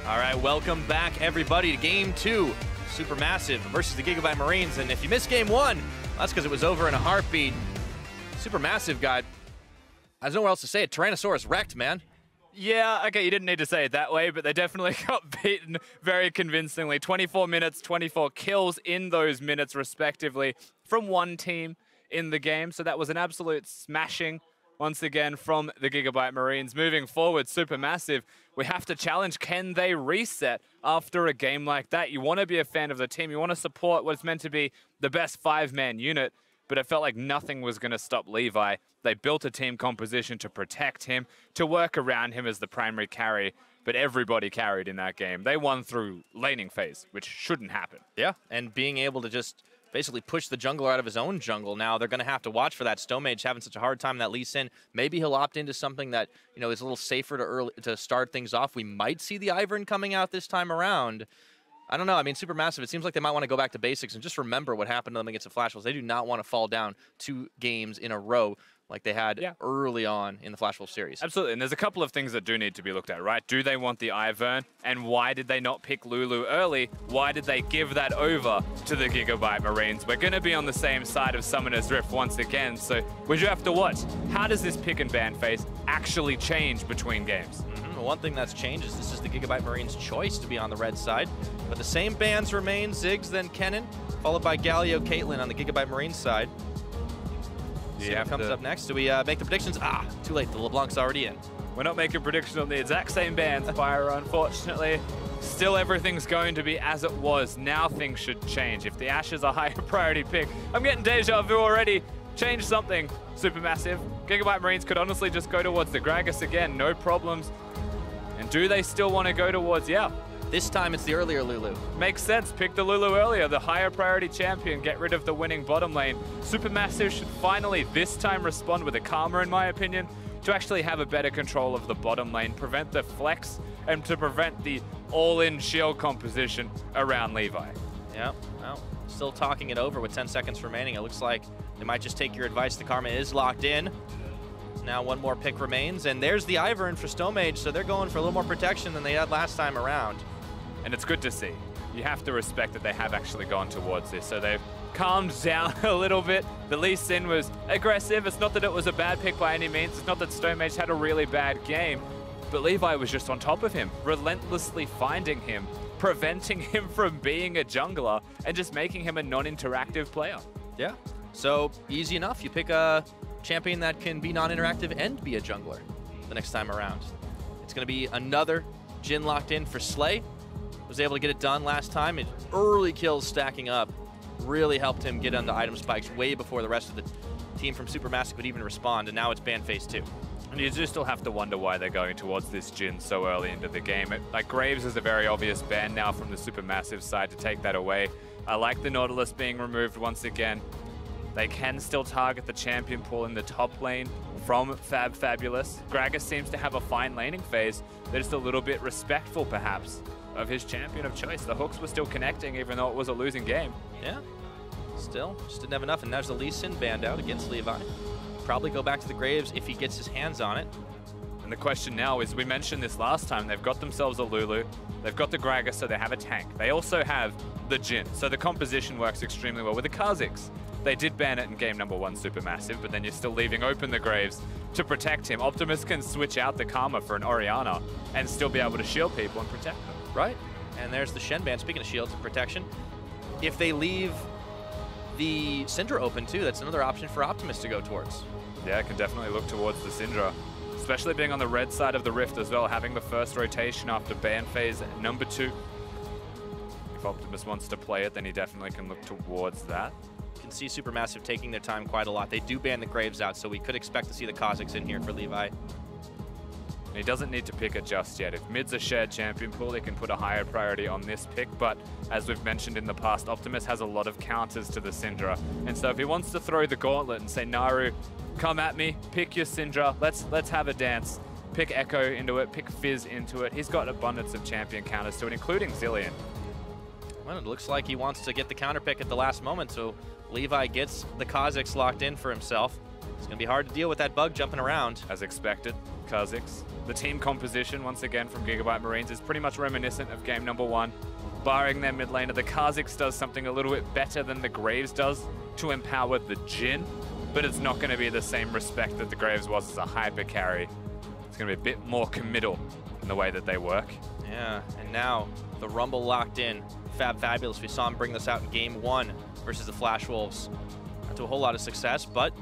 All right, welcome back, everybody, to Game 2, SuperMassive versus the GIGABYTE Marines. And if you missed Game 1, that's because it was over in a heartbeat. SuperMassive got, there's nowhere else to say it, Tyrannosaurus wrecked, man. Yeah, okay, you didn't need to say it that way, but they definitely got beaten very convincingly. 24 minutes, 24 kills in those minutes, respectively, from one team in the game. So that was an absolute smashing, once again, from the GIGABYTE Marines. Moving forward, SuperMassive, we have to challenge, can they reset after a game like that? You want to be a fan of the team. You want to support what's meant to be the best five-man unit, but it felt like nothing was going to stop Levi. They built a team composition to protect him, to work around him as the primary carry, but everybody carried in that game. They won through laning phase, which shouldn't happen. Yeah, and being able to just basically push the jungler out of his own jungle. Now they're going to have to watch for that. Stomage having such a hard time that Lee Sin. Maybe he'll opt into something that, you know, is a little safer to start things off. We might see the Ivern coming out this time around. I don't know. I mean, SuperMassive, it seems like they might want to go back to basics and just remember what happened to them against the Flash Wolves. They do not want to fall down 2 games in a row like they had early on in the Flash Wolf series. Absolutely, and there's a couple of things that do need to be looked at, right? Do they want the Ivern? And why did they not pick Lulu early? Why did they give that over to the GIGABYTE Marines? We're going to be on the same side of Summoner's Rift once again, so we do have to watch. How does this pick and ban phase actually change between games? One thing that's changed is this is the GIGABYTE Marines' choice to be on the red side, but the same bans remain, Ziggs, then Kennen, followed by Galio, Caitlyn on the GIGABYTE Marines side. See what comes up next. Do we make the predictions? Ah, too late. The LeBlanc's already in. We're not making predictions on the exact same bans, Pyro, unfortunately. Still, everything's going to be as it was. Now things should change. If the Ashe is a higher priority pick, I'm getting deja vu already. Change something, SuperMassive. GIGABYTE Marines could honestly just go towards the Gragas again, no problems. And do they still want to go towards, this time it's the earlier Lulu. Makes sense, pick the Lulu earlier, the higher priority champion, get rid of the winning bottom lane. SuperMassive should finally this time respond with a Karma, in my opinion, to actually have a better control of the bottom lane, prevent the flex, and to prevent the all-in shield composition around Levi. Yeah, well, still talking it over with 10 seconds remaining. It looks like they might just take your advice. The Karma is locked in. Now one more pick remains, and there's the Ivern for Stomage, so they're going for a little more protection than they had last time around. And it's good to see. You have to respect that they have actually gone towards this, so they've calmed down a little bit. The Lee Sin was aggressive. It's not that it was a bad pick by any means. It's not that Stomage had a really bad game, but Levi was just on top of him, relentlessly finding him, preventing him from being a jungler, and just making him a non-interactive player. Yeah, so easy enough. You pick a champion that can be non-interactive and be a jungler the next time around. It's going to be another Jhin locked in for Slay. Was able to get it done last time. His early kills stacking up really helped him get onto item spikes way before the rest of the team from SuperMassive could even respond, and now it's ban phase 2. And you do still have to wonder why they're going towards this Jhin so early into the game. Like, Graves is a very obvious ban now from the SuperMassive side to take that away. I like the Nautilus being removed once again. They can still target the champion pool in the top lane from Fabulous. Gragas seems to have a fine laning phase. They're just a little bit respectful, perhaps, of his champion of choice. The hooks were still connecting, even though it was a losing game. Yeah, still, just didn't have enough. And there's the Lee Sin banned out against Levi. Probably go back to the Graves if he gets his hands on it. And the question now is, we mentioned this last time, they've got themselves a Lulu, they've got the Gragas, so they have a tank. They also have the Jhin, so the composition works extremely well with the Kha'Zix. They did ban it in game number 1 SuperMassive, but then you're still leaving open the Graves to protect him. Optimus can switch out the Karma for an Orianna and still be able to shield people and protect them. Right, and there's the Shen ban. Speaking of shields and protection, if they leave the Syndra open too, that's another option for Optimus to go towards. Yeah, I can definitely look towards the Syndra, especially being on the red side of the Rift as well, having the first rotation after ban phase number 2. If Optimus wants to play it, then he definitely can look towards that. You can see SuperMassive taking their time quite a lot. They do ban the Graves out, so we could expect to see the Kha'Zix in here for Levi. He doesn't need to pick it just yet. If mid's a shared champion pool, they can put a higher priority on this pick, but as we've mentioned in the past, Optimus has a lot of counters to the Syndra. And so if he wants to throw the gauntlet and say, Naru, come at me, pick your Syndra, let's have a dance. Pick Echo into it, pick Fizz into it. He's got abundance of champion counters to it, including Zilean. Well, it looks like he wants to get the counter pick at the last moment, so Levi gets the Kha'Zix locked in for himself. It's going to be hard to deal with that bug jumping around. As expected, Kha'Zix The team composition, once again, from GIGABYTE Marines is pretty much reminiscent of game number 1. Barring their mid laner, the Kha'Zix does something a little bit better than the Graves does to empower the Jhin, but it's not going to be the same respect that the Graves was as a hyper carry. It's going to be a bit more committal in the way that they work. Yeah, and now the Rumble locked in. Fabulous. We saw him bring this out in game 1 versus the Flash Wolves. Not to a whole lot of success, but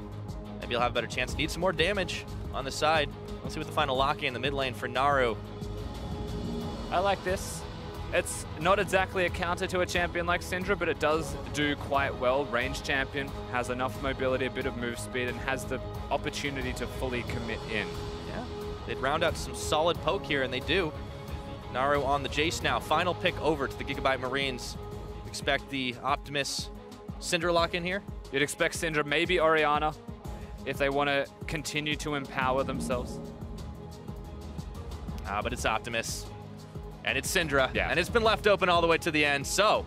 maybe he'll have a better chance. Need some more damage on the side. Let's see what the final lock in the mid lane for Naru. I like this. It's not exactly a counter to a champion like Syndra, but it does do quite well. Range champion, has enough mobility, a bit of move speed, and has the opportunity to fully commit in. Yeah, they'd round out some solid poke here, and they do. Naru on the Jace now. Final pick over to the GIGABYTE Marines. Expect the Optimus Syndra lock in here? You'd expect Syndra, maybe Orianna, if they want to continue to empower themselves. But it's Optimus. And it's Syndra, yeah. And it's been left open all the way to the end, so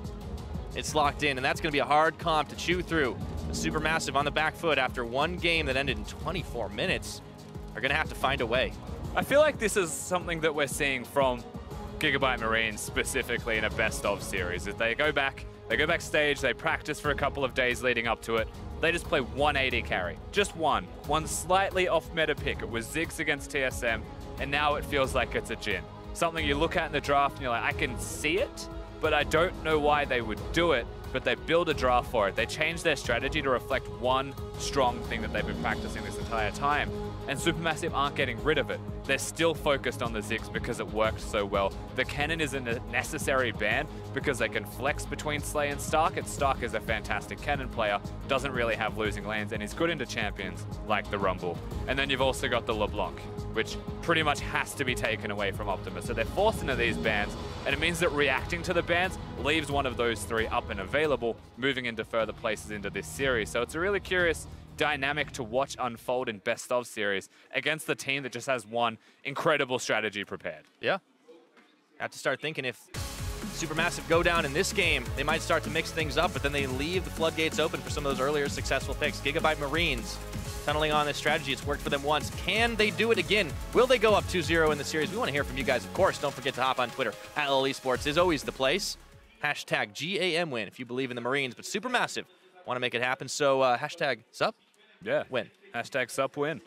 it's locked in, and that's going to be a hard comp to chew through. The SuperMassive on the back foot after one game that ended in 24 minutes are going to have to find a way. I feel like this is something that we're seeing from GIGABYTE Marines specifically in a best-of series. Is they go backstage, they practice for a couple of days leading up to it. They just play 180 carry, just one slightly off-meta pick. It was Ziggs against TSM, and now it feels like it's a Jhin. Something you look at in the draft and you're like, I can see it, but I don't know why they would do it, but they build a draft for it. They change their strategy to reflect one strong thing that they've been practicing this entire time. And SuperMassive aren't getting rid of it. They're still focused on the Ziggs because it worked so well. The Cannon is a necessary ban because they can flex between Slay and Stark, and Stark is a fantastic Cannon player, doesn't really have losing lanes, and he's good into champions like the Rumble. And then you've also got the LeBlanc, which pretty much has to be taken away from Optimus. So they're forced into these bans, and it means that reacting to the bans leaves one of those 3 up and available, moving into further places into this series. So it's a really curious dynamic to watch unfold in best of series against the team that just has one incredible strategy prepared. Yeah. Have to start thinking if SuperMassive go down in this game, they might start to mix things up, but then they leave the floodgates open for some of those earlier successful picks. GIGABYTE Marines tunneling on this strategy. It's worked for them once. Can they do it again? Will they go up 2-0 in the series? We want to hear from you guys, of course. Don't forget to hop on Twitter. @eSports is always the place. Hashtag GAM win if you believe in the Marines, but SuperMassive want to make it happen. So hashtag SUP. Yeah. Win. Hashtag SUP win.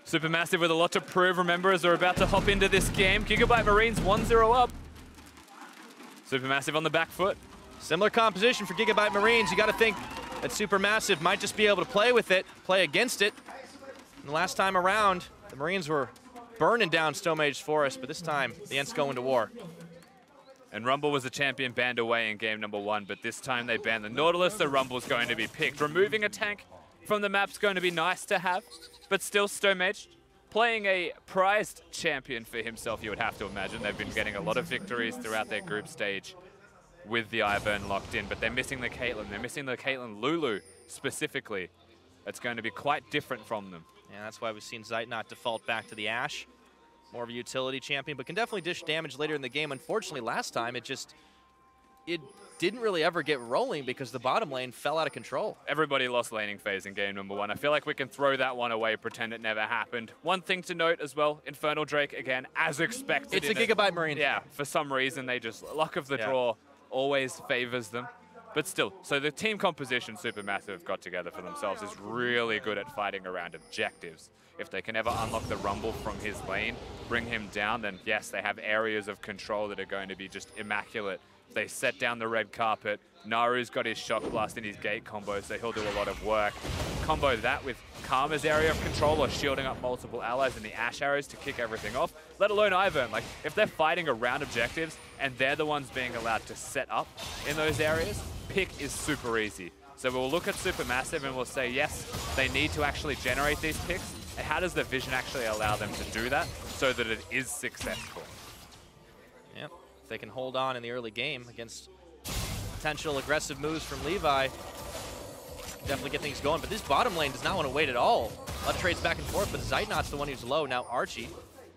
SuperMassive with a lot to prove, remember, as they're about to hop into this game. GIGABYTE Marines 1-0 up. SuperMassive on the back foot. Similar composition for GIGABYTE Marines. You got to think that SuperMassive might just be able to play with it, play against it. And the last time around, the Marines were burning down Stomage Forest, but this time, the Ents go into war. And Rumble was a champion banned away in game number 1, but this time they banned the Nautilus, so Rumble's going to be picked. Removing a tank from the map's going to be nice to have, but still Stomage playing a prized champion for himself, you would have to imagine. They've been getting a lot of victories throughout their group stage with the Ivern locked in, but they're missing the Caitlyn. They're missing the Caitlyn Lulu specifically. It's going to be quite different from them. Yeah, that's why we've seen Zeitnot default back to the Ashe. More of a utility champion, but can definitely dish damage later in the game. Unfortunately, last time it didn't really ever get rolling because the bottom lane fell out of control. Everybody lost laning phase in game number 1. I feel like we can throw that one away, pretend it never happened. One thing to note as well, Infernal Drake, again, as expected. It's a GIGABYTE Marine. Yeah, for some reason, they just, luck of the draw always favors them. But still, so the team composition SuperMassive got together for themselves is really good at fighting around objectives. If they can ever unlock the Rumble from his lane, bring him down, then yes, they have areas of control that are going to be just immaculate. They set down the red carpet. Naru's got his Shock Blast in his gate combo, so he'll do a lot of work. Combo that with Karma's area of control or shielding up multiple allies and the Ashe arrows to kick everything off, let alone Ivern. Like, if they're fighting around objectives and they're the ones being allowed to set up in those areas, pick is super easy. So we'll look at SuperMassive and we'll say, yes, they need to actually generate these picks. And how does the vision actually allow them to do that so that it is successful? Yep. If they can hold on in the early game against potential aggressive moves from Levi, definitely get things going. But this bottom lane does not want to wait at all. A lot of trades back and forth, but Zeitnot's the one who's low. Now Archie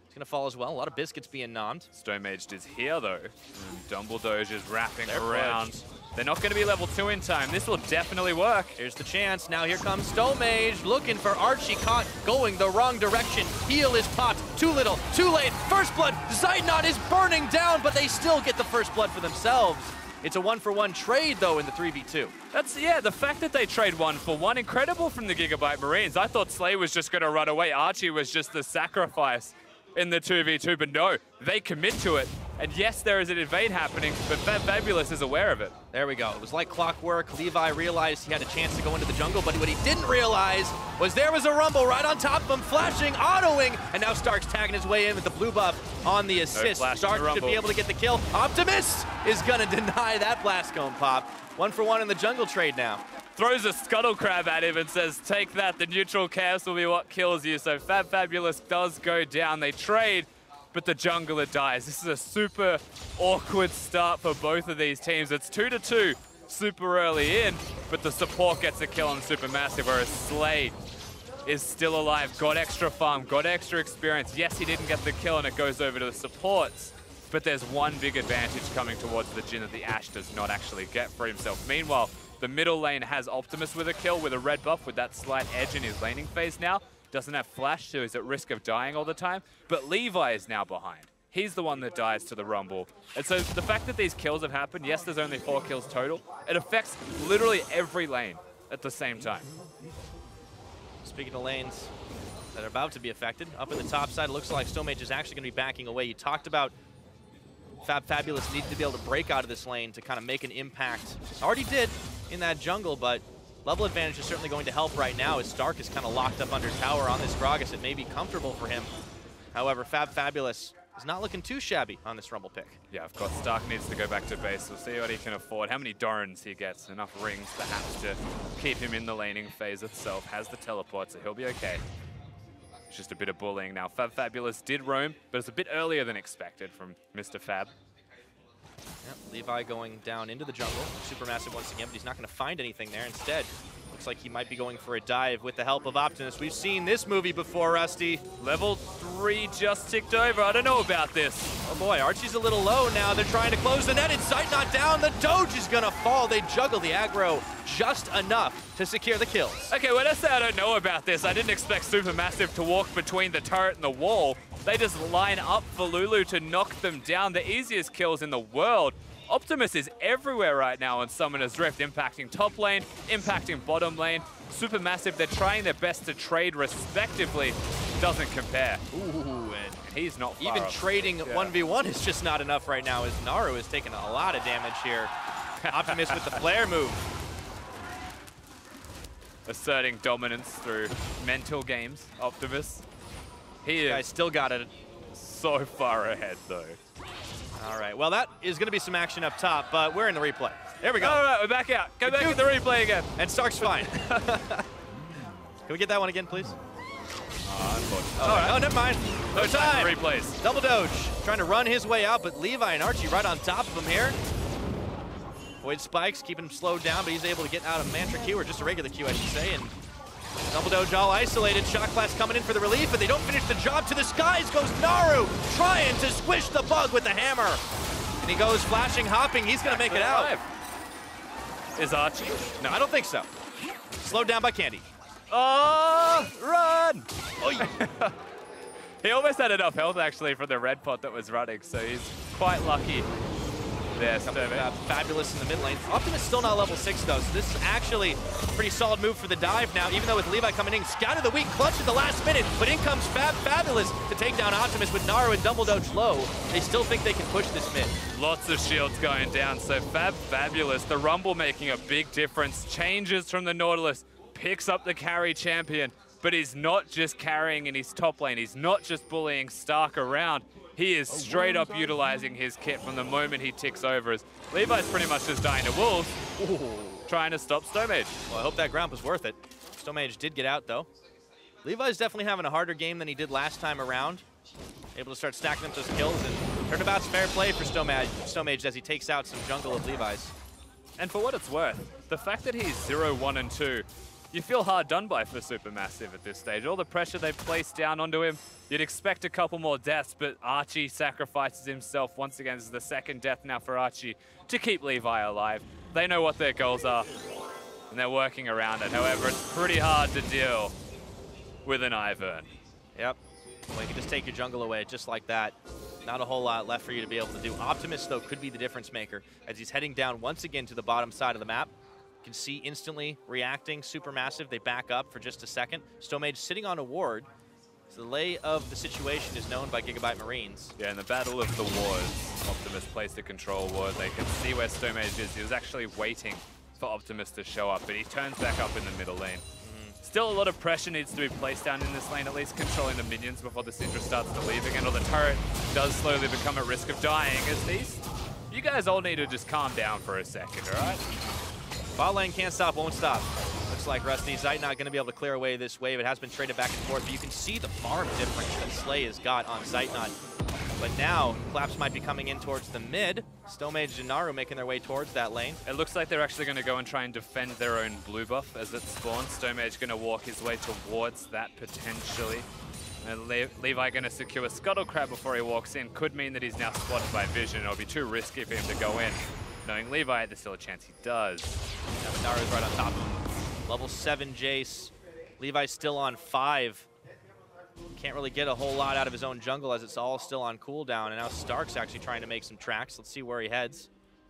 is It's going to fall as well. A lot of biscuits being nommed. StoneMage is here, though. And Dumbledore is wrapping around. Pushed. They're not going to be level 2 in time. This will definitely work. Here's the chance. Now here comes StoneMage looking for Archie, caught going the wrong direction. Heal is popped. Too little, too late. First blood. Zeidnot is burning down, but they still get the first blood for themselves. It's a 1-for-1 trade, though, in the 3v2. That's, yeah, the fact that they trade 1-for-1, incredible from the GIGABYTE Marines. I thought Slay was just going to run away. Archie was just the sacrifice in the 2v2, but no, they commit to it. And yes, there is an invade happening, but Fabulous is aware of it. There we go. It was like clockwork. Levi realized he had a chance to go into the jungle, but what he didn't realize was there was a Rumble right on top of him, flashing, autoing, and now Stark's tagging his way in with the blue buff on the assist. No Stark should be able to get the kill. Optimus is going to deny that blast cone pop. 1-for-1 in the jungle trade now. Throws a scuttle crab at him and says, take that, the neutral chaos will be what kills you. So Fabulous does go down. They trade, but the jungler dies. This is a super awkward start for both of these teams. It's 2-2 super early in, but the support gets a kill on SuperMassive, whereas Slay is still alive, got extra farm, got extra experience. Yes, he didn't get the kill and it goes over to the supports, but there's one big advantage coming towards the Jhin that the Ashe does not actually get for himself. Meanwhile, the middle lane has Optimus with a kill with a red buff with that slight edge in his laning phase now. Doesn't have flash, so he's at risk of dying all the time. But Levi is now behind. He's the one that dies to the Rumble. And so the fact that these kills have happened, yes, there's only 4 kills total, it affects literally every lane at the same time. Speaking of lanes that are about to be affected, up in the top side, it looks like StoneMage is actually going to be backing away. You talked about Fabulous needed to be able to break out of this lane to kind of make an impact. Already did in that jungle, but level advantage is certainly going to help right now as Stark is kind of locked up under tower on this Gragas. It may be comfortable for him. However, Fabulous is not looking too shabby on this Rumble pick. Yeah, of course, Stark needs to go back to base. We'll see what he can afford, how many Dorans he gets, enough rings perhaps to keep him in the laning phase itself. Has the teleport, so he'll be okay. It's just a bit of bullying now. Fabulous did roam, but it's a bit earlier than expected from Mr. Fab. Yep, Levi going down into the jungle. SuperMassive once again, but he's not going to find anything there. Instead, looks like he might be going for a dive with the help of Optimus. We've seen this movie before, Rusty. Level 3 just ticked over. I don't know about this. Oh boy, Archie's a little low now. They're trying to close the net. It's Zeidnot down. The Doge is going to fall. They juggle the aggro just enough to secure the kills. Okay, when I say I don't know about this, I didn't expect SuperMassive to walk between the turret and the wall. They just line up for Lulu to knock them down. The easiest kills in the world. Optimus is everywhere right now on Summoner's Rift, impacting top lane, impacting bottom lane. SuperMassive, they're trying their best to trade respectively. Doesn't compare. Ooh, and he's not far even up. trading 1v1 is just not enough right now as Naru is taking a lot of damage here. Optimus with the flare move. Asserting dominance through mental games, Optimus. He Guy still got it. So far ahead, though. All right, well, that is going to be some action up top, but we're in the replay. There we go. All right, we're back out. Go back to the replay again. And Stark's fine. Can we get that one again, please? All right. Oh, never mind. No time. Replays. Double Doge trying to run his way out, but Levi and Archie right on top of him here. Void spikes, keeping him slowed down, but he's able to get out of Mantra Q, or just a regular Q, I should say, and Double Doge all isolated. Shock Blast coming in for the relief, but they don't finish the job. To the skies goes Naru, trying to squish the bug with the hammer. And he goes flashing, hopping. He's going to make it out. Is Archie? No, I don't think so. Slowed down by Candy. Oh, run! Oh, he almost had enough health, actually, for the red pot that was running, so he's quite lucky there. Fabulous in the mid lane. Optimus still not level 6, though, so this is actually a pretty solid move for the dive now, even though with Levi coming in. Scout of the week clutch at the last minute, but in comes Fabulous to take down Optimus with Naru and Double Doge low. They still think they can push this mid. Lots of shields going down, so Fabulous, the Rumble making a big difference. Changes from the Nautilus, picks up the carry champion, but he's not just carrying in his top lane. He's not just bullying Stark around. He is straight up utilizing his kit from the moment he ticks over. As Levi's pretty much just dying to wolves, trying to stop StoneMage. Well, I hope that ground was worth it. StoneMage did get out, though. Levi's definitely having a harder game than he did last time around. Able to start stacking up those kills, and turnabout's fair play for StoneMage as he takes out some jungle of Levi's. And for what it's worth, the fact that he's 0, 1, and 2 you feel hard done by for SuperMassive at this stage. All the pressure they've placed down onto him, you'd expect a couple more deaths, but Archie sacrifices himself. Once again, this is the second death now for Archie to keep Levi alive. They know what their goals are, and they're working around it. However, it's pretty hard to deal with an Ivern. Yep. Well, you can just take your jungle away just like that. Not a whole lot left for you to be able to do. Optimus, though, could be the difference maker as he's heading down once again to the bottom side of the map. You can see instantly reacting SuperMassive. They back up for just a second. Stomage sitting on a ward. So the lay of the situation is known by GIGABYTE Marines. Yeah, in the battle of the wards, Optimus placed a control ward. They can see where Stomage is. He was actually waiting for Optimus to show up, but he turns back up in the middle lane. Still a lot of pressure needs to be placed down in this lane, at least controlling the minions before the Syndra starts to leave again, or the turret does slowly become at risk of dying. As these, you guys all need to just calm down for a second, all right? Bot lane can't stop, won't stop. Looks like Rusty Zite not going to be able to clear away this wave. It has been traded back and forth, but you can see the farm difference that Slay has got on Zeitnot. But now, Collapse might be coming in towards the mid. Stomage and Naru making their way towards that lane. It looks like they're actually going to go and try and defend their own blue buff as it spawns. Stomage going to walk his way towards that potentially. And Levi going to secure a Scuttle Crab before he walks in. Could mean that he's now spotted by Vision. It'll be too risky for him to go in. Knowing Levi, there's still a chance he does. Yeah, but Naru's right on top of him. Level 7 Jace. Levi's still on 5. Can't really get a whole lot out of his own jungle as it's all still on cooldown. And now Stark's actually trying to make some tracks. Let's see where he heads.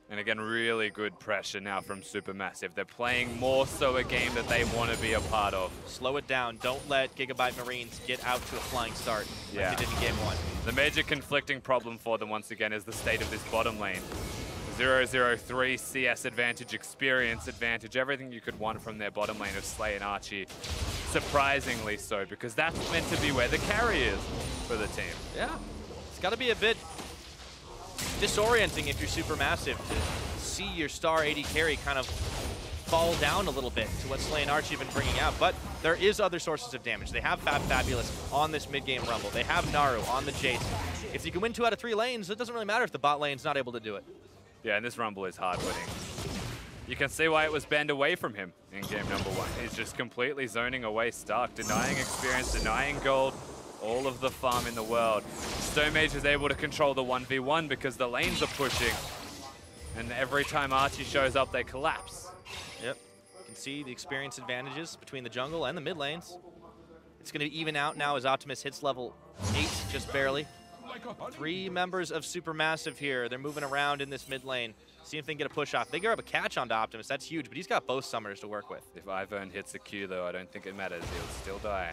And again, really good pressure now from SuperMassive. They're playing more so a game that they want to be a part of. Slow it down. Don't let GIGABYTE Marines get out to a flying start like they did in game 1. The major conflicting problem for them, once again, is the state of this bottom lane. 0-0-3 CS advantage, experience advantage, everything you could want from their bottom lane of Slay and Archie. Surprisingly so, because that's meant to be where the carry is for the team. Yeah, it's got to be a bit disorienting if you're SuperMassive to see your star AD carry kind of fall down a little bit to what Slay and Archie have been bringing out. But there is other sources of damage. They have Fabulous on this mid-game rumble. They have Naru on the Jace. If you can win 2 out of 3 lanes, it doesn't really matter if the bot lane's not able to do it. Yeah, and this rumble is hard winning. You can see why it was banned away from him in game number 1. He's just completely zoning away Stark, denying experience, denying gold, all of the farm in the world. Stomage is able to control the 1v1 because the lanes are pushing. And every time Archie shows up, they collapse. Yep, you can see the experience advantages between the jungle and the mid lanes. It's going to even out now as Optimus hits level 8, just barely. 3 members of SuperMassive here. They're moving around in this mid lane. See if they can get a push off. They grab a catch onto Optimus. That's huge, but he's got both summoners to work with. If Ivern hits a Q, though, I don't think it matters. He'll still die.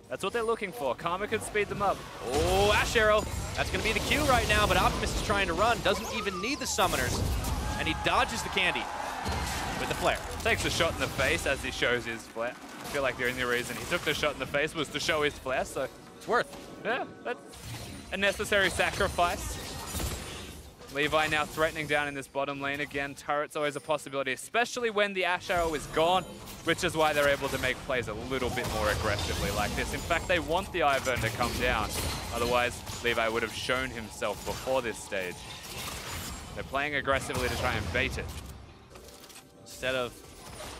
That's what they're looking for. Karma could speed them up. Oh, Ash Arrow. That's going to be the Q right now, but Optimus is trying to run. Doesn't even need the summoners. And he dodges the candy with the flare. Takes a shot in the face as he shows his flare. I feel like the only reason he took the shot in the face was to show his flare, so... It's worth. Yeah, that's a necessary sacrifice. Levi now threatening down in this bottom lane again. Turret's always a possibility, especially when the Ash Arrow is gone, which is why they're able to make plays a little bit more aggressively like this. In fact, they want the Ivern to come down. Otherwise, Levi would have shown himself before this stage. They're playing aggressively to try and bait it. Instead of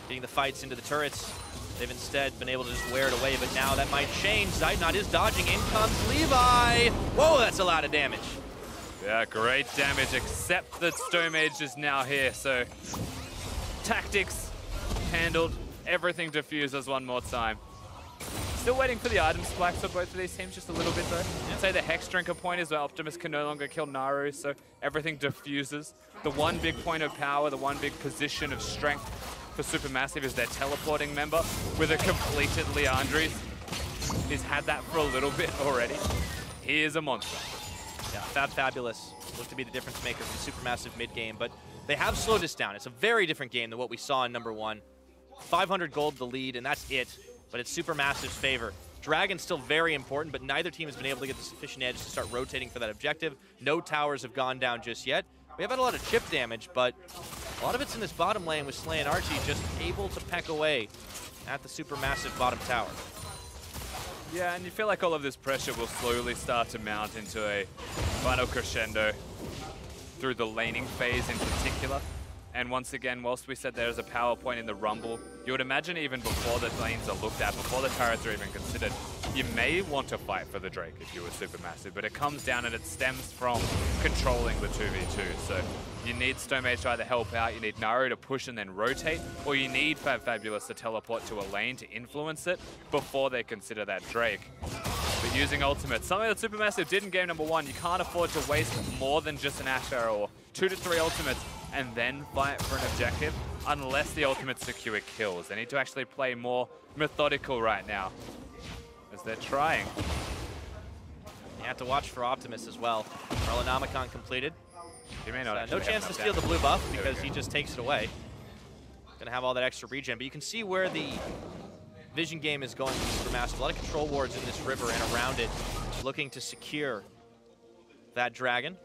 getting the fights into the turrets, they've instead been able to just wear it away, but now that might change. Zeitnot is dodging. In comes Levi. Whoa, that's a lot of damage. Yeah, great damage, except that Stomage is now here, so tactics handled, everything diffuses one more time. Still waiting for the item spikes for both of these teams just a little bit though. I'd say the Hex Drinker point is where Optimus can no longer kill Naru, so everything diffuses. The one big point of power, the one big position of strength for SuperMassive is their teleporting member with a completed Leandries. He's had that for a little bit already. He is a monster. Yeah, Fabulous looked to be the difference maker from SuperMassive mid-game, but they have slowed this down. It's a very different game than what we saw in number 1. 500 gold the lead, and that's it, but it's SuperMassive's favor. Dragon's still very important, but neither team has been able to get the sufficient edge to start rotating for that objective. No towers have gone down just yet. We have had a lot of chip damage, but a lot of it's in this bottom lane with Slay and Archie just able to peck away at the SuperMassive bottom tower. Yeah, and you feel like all of this pressure will slowly start to mount into a final crescendo through the laning phase in particular. And once again, whilst we said there's a power point in the Rumble, you would imagine even before the lanes are looked at, before the turrets are even considered, you may want to fight for the Drake if you were SuperMassive, but it comes down and it stems from controlling the 2v2. So you need StoneMage to either help out, you need Naru to push and then rotate, or you need Fabulous to teleport to a lane to influence it before they consider that Drake. But using ultimate, something that SuperMassive did in game number 1, you can't afford to waste more than just an Ash Arrow or 2 to 3 ultimates and then fight for an objective unless the ultimates secure kills. They need to actually play more methodical right now as they're trying. You have to watch for Optimus as well. Arlenomicon completed. He may not No chance to steal the blue buff because he just takes it away. Gonna have all that extra regen, but you can see where the vision game is going for SuperMassive. A lot of control wards in this river and around it, looking to secure that dragon.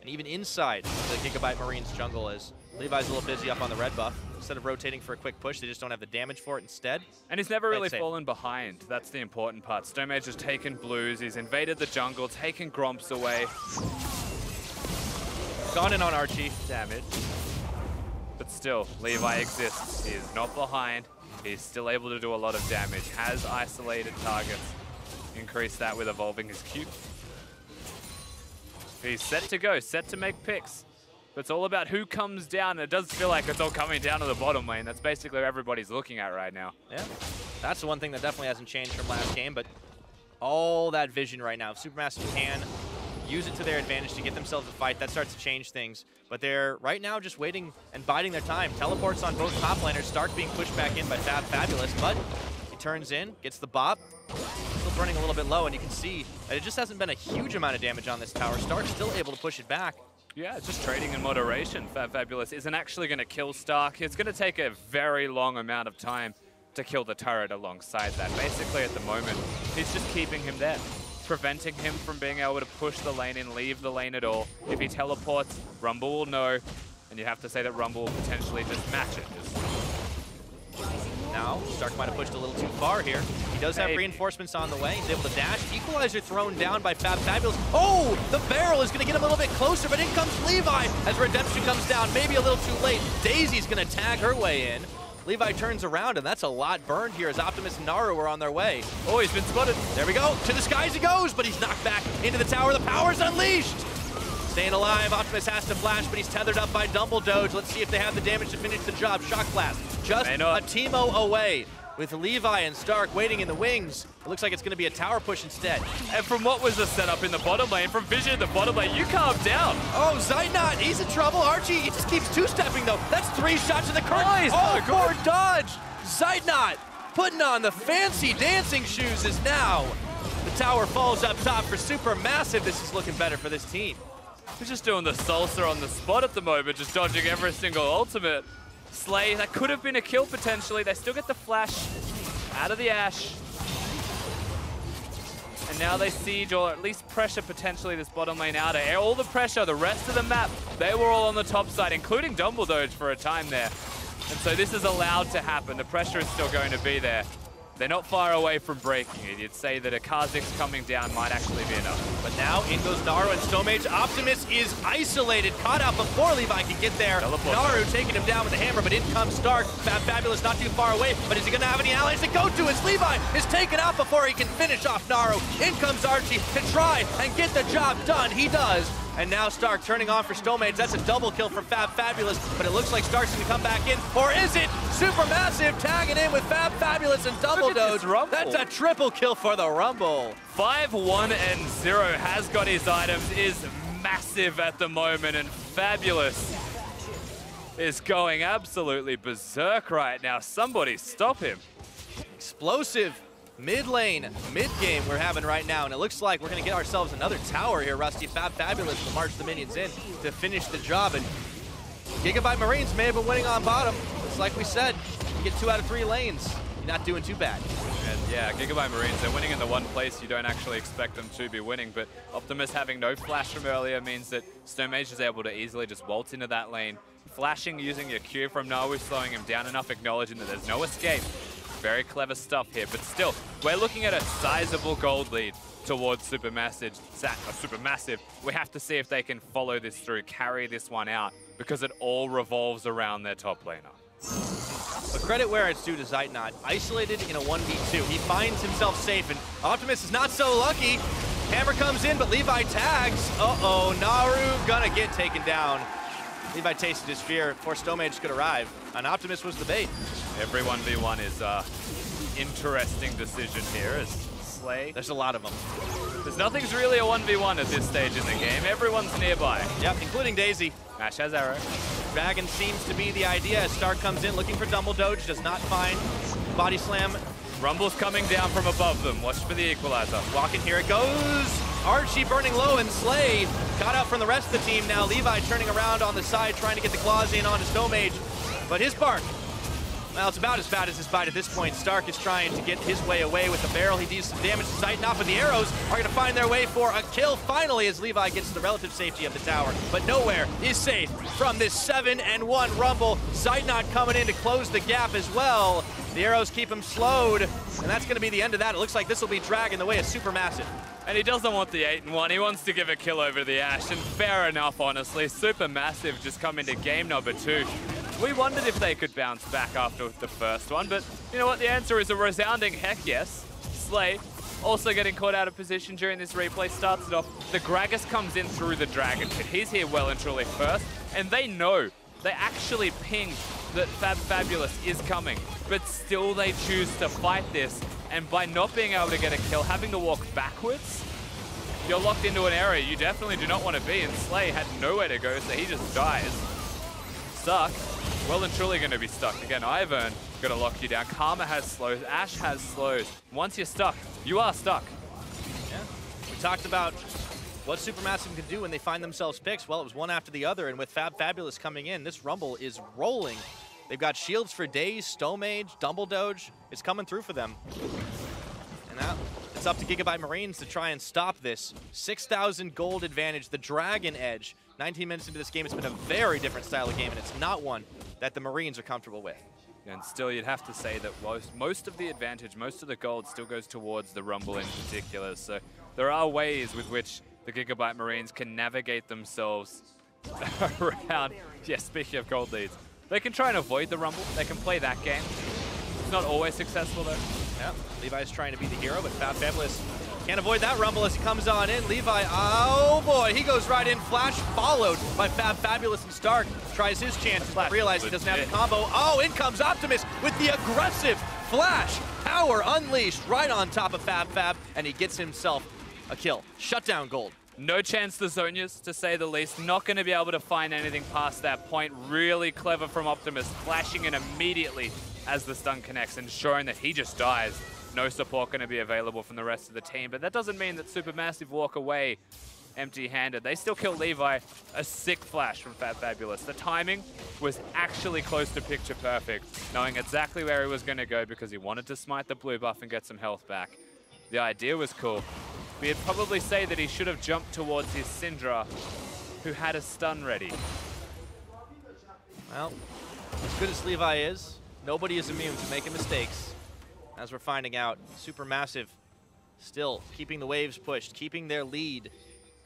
And even inside the GIGABYTE Marines jungle, as Levi's a little busy up on the red buff. Instead of rotating for a quick push, they just don't have the damage for it instead. And he's never really fallen behind. That's the important part. StoneMage has taken blues, he's invaded the jungle, taken Gromps away. Gone in on Archie. Damage. But still, Levi exists. He is not behind. He's still able to do a lot of damage. Has isolated targets. Increase that with evolving his Q. He's set to go, set to make picks. But it's all about who comes down. And it does feel like it's all coming down to the bottom lane. That's basically what everybody's looking at right now. Yeah, that's the one thing that definitely hasn't changed from last game, but all that vision right now. If SuperMassive can use it to their advantage to get themselves a fight, that starts to change things. But they're right now just waiting and biding their time. Teleports on both top laners. Stark being pushed back in by Fabulous, but he turns in, gets the bop. Still burning a little bit low, and you can see that it just hasn't been a huge amount of damage on this tower. Stark's still able to push it back. Yeah, just trading in moderation. Fabulous isn't actually going to kill Stark. It's going to take a very long amount of time to kill the turret alongside that. Basically, at the moment, he's just keeping him there, preventing him from being able to push the lane and leave the lane at all. If he teleports, Rumble will know, and you have to say that Rumble will potentially just match it. Now, Stark might have pushed a little too far here. He does have reinforcements on the way. He's able to dash. Equalizer thrown down by Fabulous. Oh, the barrel is going to get him a little bit closer, but in comes Levi as Redemption comes down. Maybe a little too late. Daisy's going to tag her way in. Levi turns around, and that's a lot burned here as Optimus and Naru are on their way. Oh, he's been spotted. There we go. To the skies he goes, but he's knocked back into the tower. The power's unleashed. Staying alive, Optimus has to flash, but he's tethered up by Dumble Doge. Let's see if they have the damage to finish the job. Shock Blast, just a Teemo away. With Levi and Stark waiting in the wings, it looks like it's going to be a tower push instead. And from what was the setup in the bottom lane, from Vision in the bottom lane, you carved down. Oh, Zeitnot, he's in trouble. Archie, he just keeps two-stepping though. That's 3 shots in the curtain. Nice. Oh, poor dodge. Zeitnot putting on the fancy dancing shoes is now. The tower falls up top for SuperMassive. This is looking better for this team. He's just doing the salsa on the spot at the moment, just dodging every single ultimate. Slay, that could have been a kill potentially. They still get the flash out of the Ash. And now they siege, or at least pressure potentially this bottom lane out of air. All the pressure, the rest of the map, they were all on the top side, including Dumble Doge for a time there. And so this is allowed to happen. The pressure is still going to be there. They're not far away from breaking it. You'd say that a Kha'Zix coming down might actually be enough. But now in goes Naru and StoneMage. Optimus is isolated, caught out before Levi can get there. Naru taking him down with a hammer, but in comes Stark. Fabulous not too far away, but is he going to have any allies to go to as Levi is taken out before he can finish off Naru. In comes Archie to try and get the job done. He does. And now Stark turning on for StoneMage. That's a double kill for Fabulous, but it looks like Stark's going to come back in. Or is it? SuperMassive tagging in with Fabulous and Dumble Doge. That's a triple kill for the Rumble. 5-1-0 has got his items, is massive at the moment, and Fabulous is going absolutely berserk right now. Somebody stop him. Explosive mid lane, mid game we're having right now, and it looks like we're going to get ourselves another tower here. Rusty, Fabulous will march the minions in to finish the job, and GIGABYTE Marines may have been winning on bottom. It's like we said, you get 2 out of 3 lanes. You're not doing too bad. And yeah, GIGABYTE Marines, they're winning in the one place you don't actually expect them to be winning, but Optimus having no flash from earlier means that StoneMage is able to easily just waltz into that lane. Flashing using your Q from Naru, slowing him down enough, acknowledging that there's no escape. Very clever stuff here, but still, we're looking at a sizable gold lead towards SuperMassive. We have to see if they can follow this through, carry this one out. because it all revolves around their top laner. But credit where it's due to Zeitnot. Isolated in a 1v2. He finds himself safe, and Optimus is not so lucky. Hammer comes in, but Levi tags. Uh-oh, Naru gonna get taken down. Levi tasted his fear before Stomage could arrive, and Optimus was the bait. Every 1v1 is interesting decision here as Slay. There's a lot of them. Because nothing's really a 1v1 at this stage in the game. Everyone's nearby. Yep, including Daisy. Ash has arrow. Dragon seems to be the idea as Stark comes in looking for Dumble Doge, does not find Body Slam. Rumble's coming down from above them. Watch for the equalizer. Walking, here it goes. Archie burning low, and Slay got out from the rest of the team. Now Levi turning around on the side, trying to get the claws in onto Stomage. But his bark, well, it's about as bad as his bite at this point. Stark is trying to get his way away with the barrel. He deals some damage to Zeitnot, but the arrows are going to find their way for a kill finally as Levi gets to the relative safety of the tower. But nowhere is safe from this 7-1 Rumble. Zeitnot coming in to close the gap as well. The arrows keep him slowed, and that's going to be the end of that. It looks like this will be Drag in the way of Supermassive. And he doesn't want the 8-1. He wants to give a kill over the Ashe, and fair enough, honestly. Supermassive just come into game number 2. We wondered if they could bounce back after the first one, but you know what? The answer is a resounding heck yes. Slay also getting caught out of position during this replay, starts it off. The Gragas comes in through the Dragon Pit. He's here well and truly first, and they know. They actually ping that Fabulous is coming, but still they choose to fight this, and by not being able to get a kill, having to walk backwards, you're locked into an area you definitely do not want to be, and Slay had nowhere to go, so he just dies. Stuck. Well and truly going to be stuck. Again, Ivern going to lock you down. Karma has slows. Ashe has slows. Once you're stuck, you are stuck. Yeah. We talked about what Supermassive can do when they find themselves picks. Well, it was one after the other, and with Fabulous coming in, this Rumble is rolling. They've got shields for days, Stomage, Dumble Doge. It's coming through for them. And now it's up to GIGABYTE Marines to try and stop this. 6,000 gold advantage, the Dragon Edge. 19 minutes into this game, it's been a very different style of game, and it's not one that the Marines are comfortable with. And still, you'd have to say that most of the advantage, most of the gold still goes towards the Rumble in particular. So there are ways with which the GIGABYTE Marines can navigate themselves around. Yeah, speaking of gold leads, they can try and avoid the Rumble. They can play that game. It's not always successful, though. Yeah, Levi's trying to be the hero, but Fabulous can't avoid that Rumble as he comes on in. Levi, oh boy, he goes right in. Flash followed by Fabulous, and Stark tries his chances, but realizes he doesn't have the combo. Oh, in comes Optimus with the aggressive Flash. Power unleashed right on top of Fab, and he gets himself a kill. Shutdown gold. No chance the Zonias, to say the least. Not going to be able to find anything past that point. Really clever from Optimus, flashing in immediately as the stun connects and showing that he just dies. No support going to be available from the rest of the team, but that doesn't mean that Supermassive walk away empty-handed. They still kill Levi. A sick flash from Fabulous. The timing was actually close to picture perfect, knowing exactly where he was going to go because he wanted to smite the blue buff and get some health back. The idea was cool. We'd probably say that he should have jumped towards his Syndra, who had a stun ready. Well, as good as Levi is, nobody is immune to making mistakes. As we're finding out, Supermassive still keeping the waves pushed, keeping their lead,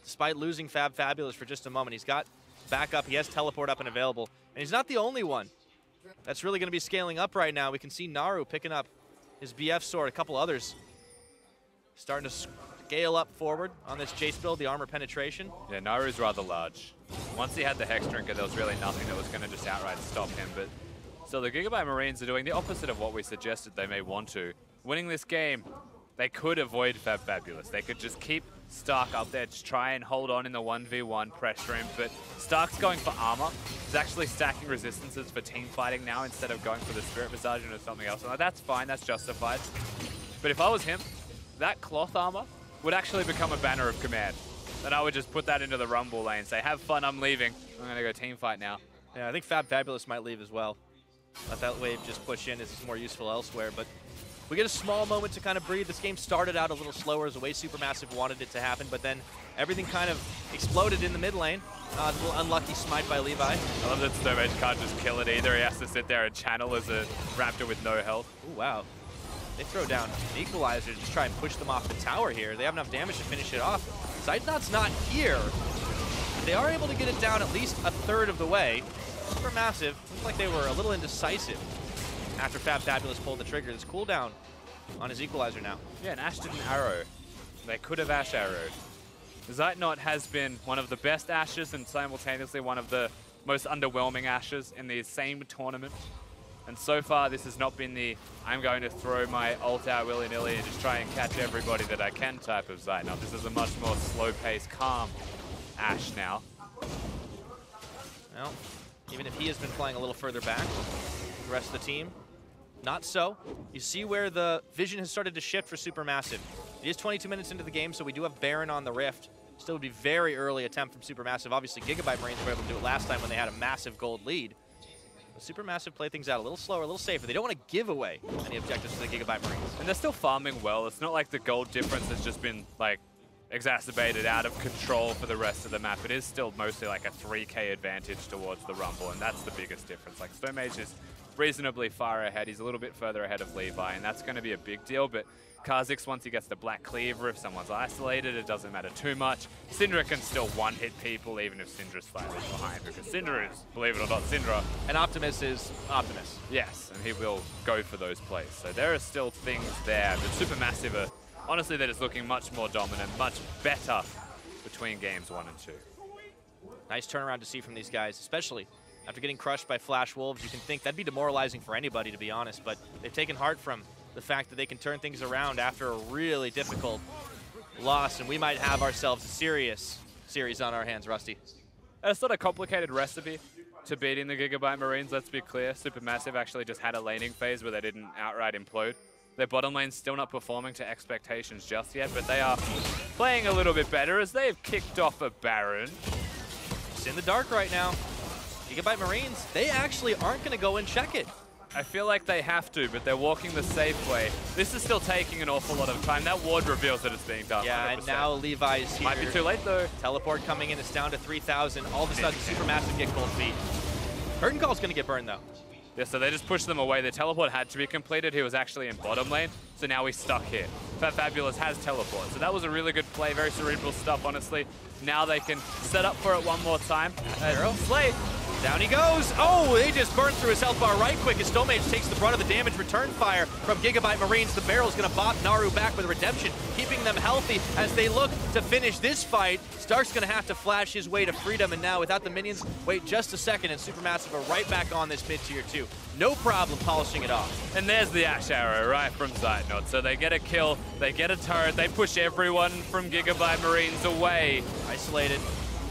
despite losing Fabulous for just a moment. He's got backup, he has teleport up and available, and he's not the only one that's really going to be scaling up right now. We can see Naru picking up his BF sword, a couple others starting to scale up forward on this Jace build, the armor penetration. Yeah, Naru's rather large. Once he had the Hex Drinker, there was really nothing that was going to just outright stop him, but so the GIGABYTE Marines are doing the opposite of what we suggested they may want to. Winning this game, they could avoid Fabulous. They could just keep Stark up there, just try and hold on in the 1v1 pressure him, but Stark's going for armor. He's actually stacking resistances for team fighting now instead of going for the Spirit Visage or something else. And that's fine, that's justified. But if I was him, that cloth armor would actually become a banner of command. Then I would just put that into the Rumble lane, say, have fun, I'm leaving. I'm going to go team fight now. Yeah, I think Fabulous might leave as well. Let that wave just push in as it's more useful elsewhere, but we get a small moment to kind of breathe. This game started out a little slower as the way Supermassive wanted it to happen, but then everything kind of exploded in the mid lane. A little unlucky smite by Levi. I love that Stomage can't just kill it either. He has to sit there and channel as a Raptor with no health. Ooh, wow. They throw down an equalizer to just try and push them off the tower here. They have enough damage to finish it off. Zeitnot's not here. they are able to get it down at least a third of the way. SuperMassive, looks like they were a little indecisive after Fabulous pulled the trigger. This cooldown on his equalizer now. Yeah, and Ash didn't arrow. They could have Ash arrowed. Zeitnot has been one of the best Ashes and simultaneously one of the most underwhelming Ashes in the same tournament. And so far, this has not been the I'm going to throw my ult out willy-nilly and just try and catch everybody that I can type of Zeitnot. This is a much more slow-paced, calm Ash now. Well, even if he has been playing a little further back, the rest of the team, not so. You see where the vision has started to shift for SuperMassive. It is 22 minutes into the game, so we do have Baron on the Rift. Still would be very early attempt from SuperMassive. Obviously, GIGABYTE Marines were able to do it last time when they had a massive gold lead. But SuperMassive play things out a little slower, a little safer. They don't want to give away any objectives to the GIGABYTE Marines. And they're still farming well. It's not like the gold difference has just been, like, exacerbated out of control for the rest of the map. It is still mostly like a 3k advantage towards the Rumble, and that's the biggest difference. Like, StoneMage is reasonably far ahead. He's a little bit further ahead of Levi, and that's going to be a big deal. But Kha'Zix, once he gets the Black Cleaver, if someone's isolated, it doesn't matter too much. Syndra can still one-hit people, even if Syndra's slightly behind, because Syndra is, believe it or not, Syndra. And Optimus is Optimus. Yes, and he will go for those plays. So there are still things there, but SuperMassive are, honestly, they're just looking much more dominant, much better between games 1 and 2. Nice turnaround to see from these guys, especially after getting crushed by Flash Wolves. You can think that'd be demoralizing for anybody, to be honest, but they've taken heart from the fact that they can turn things around after a really difficult loss, and we might have ourselves a serious series on our hands, Rusty. It's not a complicated recipe to beating the GIGABYTE Marines, let's be clear. SuperMassive actually just had a laning phase where they didn't outright implode. Their bottom lane's still not performing to expectations just yet, but they are playing a little bit better as they've kicked off a Baron. It's in the dark right now. GIGABYTE Marines, they actually aren't going to go and check it. I feel like they have to, but they're walking the safe way. This is still taking an awful lot of time. That ward reveals that it's being done. Yeah, 100%. and now Levi's here. Might be too late, though. Teleport coming in, it's down to 3,000. All of a sudden, SuperMassive get cold feet. Curtain Call's going to get burned, though. Yeah, so they just pushed them away. The teleport had to be completed. He was actually in bottom lane, so now he's stuck here. Fabulous has teleport, so that was a really good play. Very cerebral stuff, honestly. Now they can set up for it one more time. Slay. Down he goes. Oh, they just burned through his health bar right quick as StoneMage takes the brunt of the damage. Return fire from GIGABYTE Marines. The barrel's going to bop Naru back with redemption, keeping them healthy as they look to finish this fight. Stark's going to have to flash his way to freedom, and now without the minions, wait just a second, and SuperMassive are right back on this mid-tier 2. No problem polishing it off. And there's the Ash Arrow right from Zeitnot. So they get a kill, they get a turret, they push everyone from GIGABYTE Marines away. Isolated.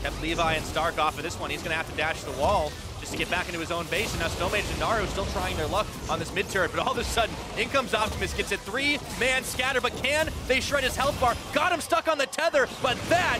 Kept Levi and Stark off of this one. He's going to have to dash the wall just to get back into his own base. And now StoneMage and Naru still trying their luck on this mid-turret. But all of a sudden, in comes Optimus, gets a 3-man scatter. But can they shred his health bar? Got him stuck on the tether, but that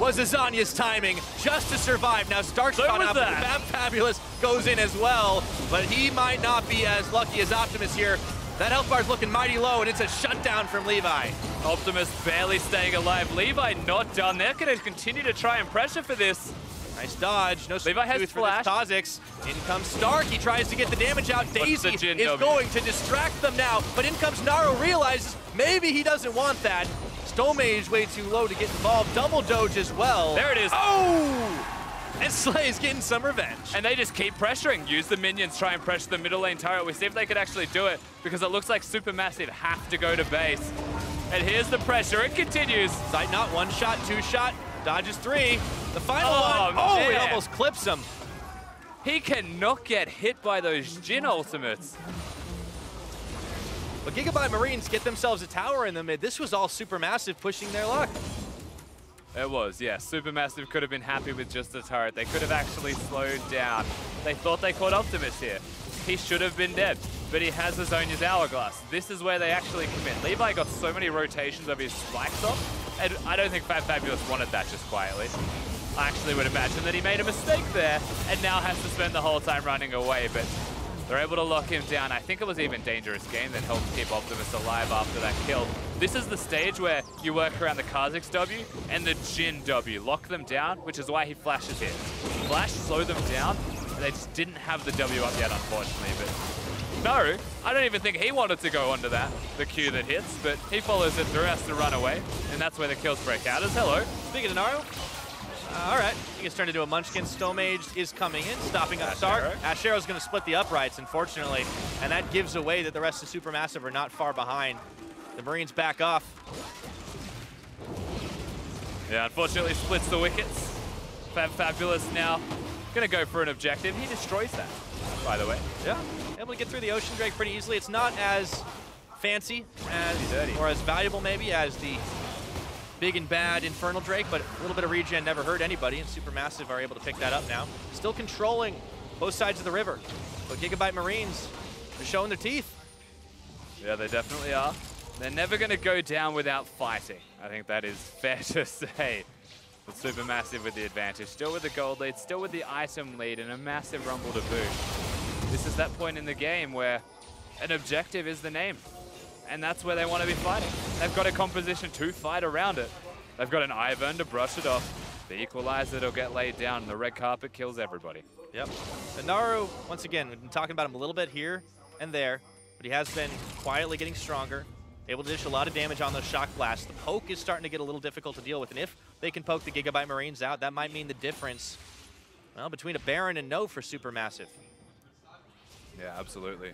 was Azanya's timing just to survive. Now Stark's caught up, and Fabulous goes in as well. But he might not be as lucky as Optimus here. That health bar's looking mighty low, and it's a shutdown from Levi. Optimus barely staying alive. Levi not done. They're going to continue to try and pressure for this. Nice dodge. No Levi has flash. Kha'Zix. In comes Stark. He tries to get the damage out. Daisy is going to distract them now, but in comes Naru. Realizes maybe he doesn't want that. StoneMage way too low to get involved. Double doge as well. There it is. Oh! And Slay's getting some revenge. And they just keep pressuring. Use the minions, try and pressure the middle lane turret. We see if they could actually do it, because it looks like SuperMassive have to go to base. And here's the pressure. It continues. Zeitnot, 1 shot, 2 shot, dodges 3. The final one. Oh, it almost clips him. He cannot get hit by those Jhin ultimates. But GIGABYTE Marines get themselves a tower in the mid. This was all SuperMassive pushing their luck. It was, yeah. SuperMassive could have been happy with just a turret. They could have actually slowed down. They thought they caught Optimus here. He should have been dead, but he has Azonya's Hourglass. This is where they actually commit. Levi got so many rotations of his spikes off, and I don't think Fabulous wanted that just quietly. I actually would imagine that he made a mistake there, and now has to spend the whole time running away, but they're able to lock him down. I think it was even Dangerous Game that helped keep Optimus alive after that kill. This is the stage where you work around the Kha'Zix W and the Jhin W. Lock them down, which is why he flashes here. Flash, slow them down, and they just didn't have the W up yet, unfortunately. But Naru, I don't even think he wanted to go onto that, the Q that hits, but he follows it through, has to run away, and that's where the kills break out as hello. Speaking of Naru, All right, he gets turned into a Munchkin. Stomage is coming in, stopping up Stark. Ash Arrow's going to split the uprights, unfortunately, and that gives away that the rest of SuperMassive are not far behind. The Marines back off. Yeah, unfortunately splits the wickets. Fabulous now going to go for an objective. He destroys that, by the way. Yeah, able to get through the Ocean Drake pretty easily. It's not as fancy as, or as valuable maybe as the big and bad Infernal Drake, but a little bit of regen never hurt anybody, and SuperMassive are able to pick that up now. Still controlling both sides of the river, but GIGABYTE Marines are showing their teeth. Yeah, they definitely are. They're never going to go down without fighting. I think that is fair to say. But SuperMassive with the advantage, still with the gold lead, still with the item lead, and a massive rumble to boot. This is that point in the game where an objective is the name. And that's where they want to be fighting. They've got a composition to fight around it. They've got an Ivern to brush it off. The equalizer will get laid down, and the red carpet kills everybody. Yep. And Naru, once again, we've been talking about him a little bit here and there, but he has been quietly getting stronger, able to dish a lot of damage on those shock blasts. The poke is starting to get a little difficult to deal with, and if they can poke the GIGABYTE Marines out, that might mean the difference, well, between a Baron and no for SuperMassive. Yeah, absolutely.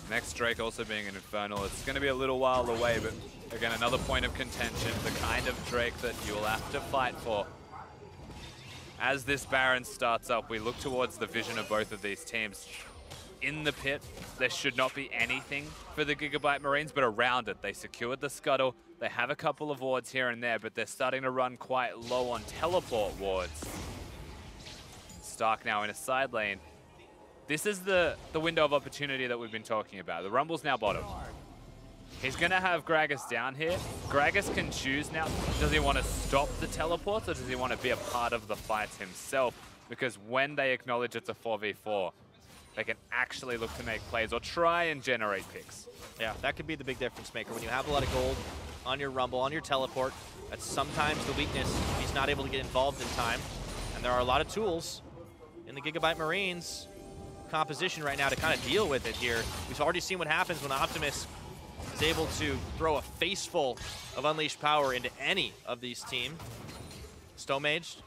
Next Drake also being an Infernal. It's going to be a little while away, but again, another point of contention, the kind of Drake that you'll have to fight for. As this Baron starts up, we look towards the vision of both of these teams. In the pit, there should not be anything for the GIGABYTE Marines, but around it, they secured the scuttle. They have a couple of wards here and there, but they're starting to run quite low on teleport wards. Stark now in a side lane. This is the window of opportunity that we've been talking about. The Rumble's now bottom. He's going to have Gragas down here. Gragas can choose now. Does he want to stop the teleports, or does he want to be a part of the fight himself? Because when they acknowledge it's a 4v4, they can actually look to make plays or try and generate picks. Yeah, that could be the big difference maker. When you have a lot of gold on your Rumble, on your teleport, that's sometimes the weakness. He's not able to get involved in time. And there are a lot of tools in the GIGABYTE Marines composition right now to kind of deal with it here. We've already seen what happens when Optimus is able to throw a faceful of Unleashed Power into any of these teams. Stomage,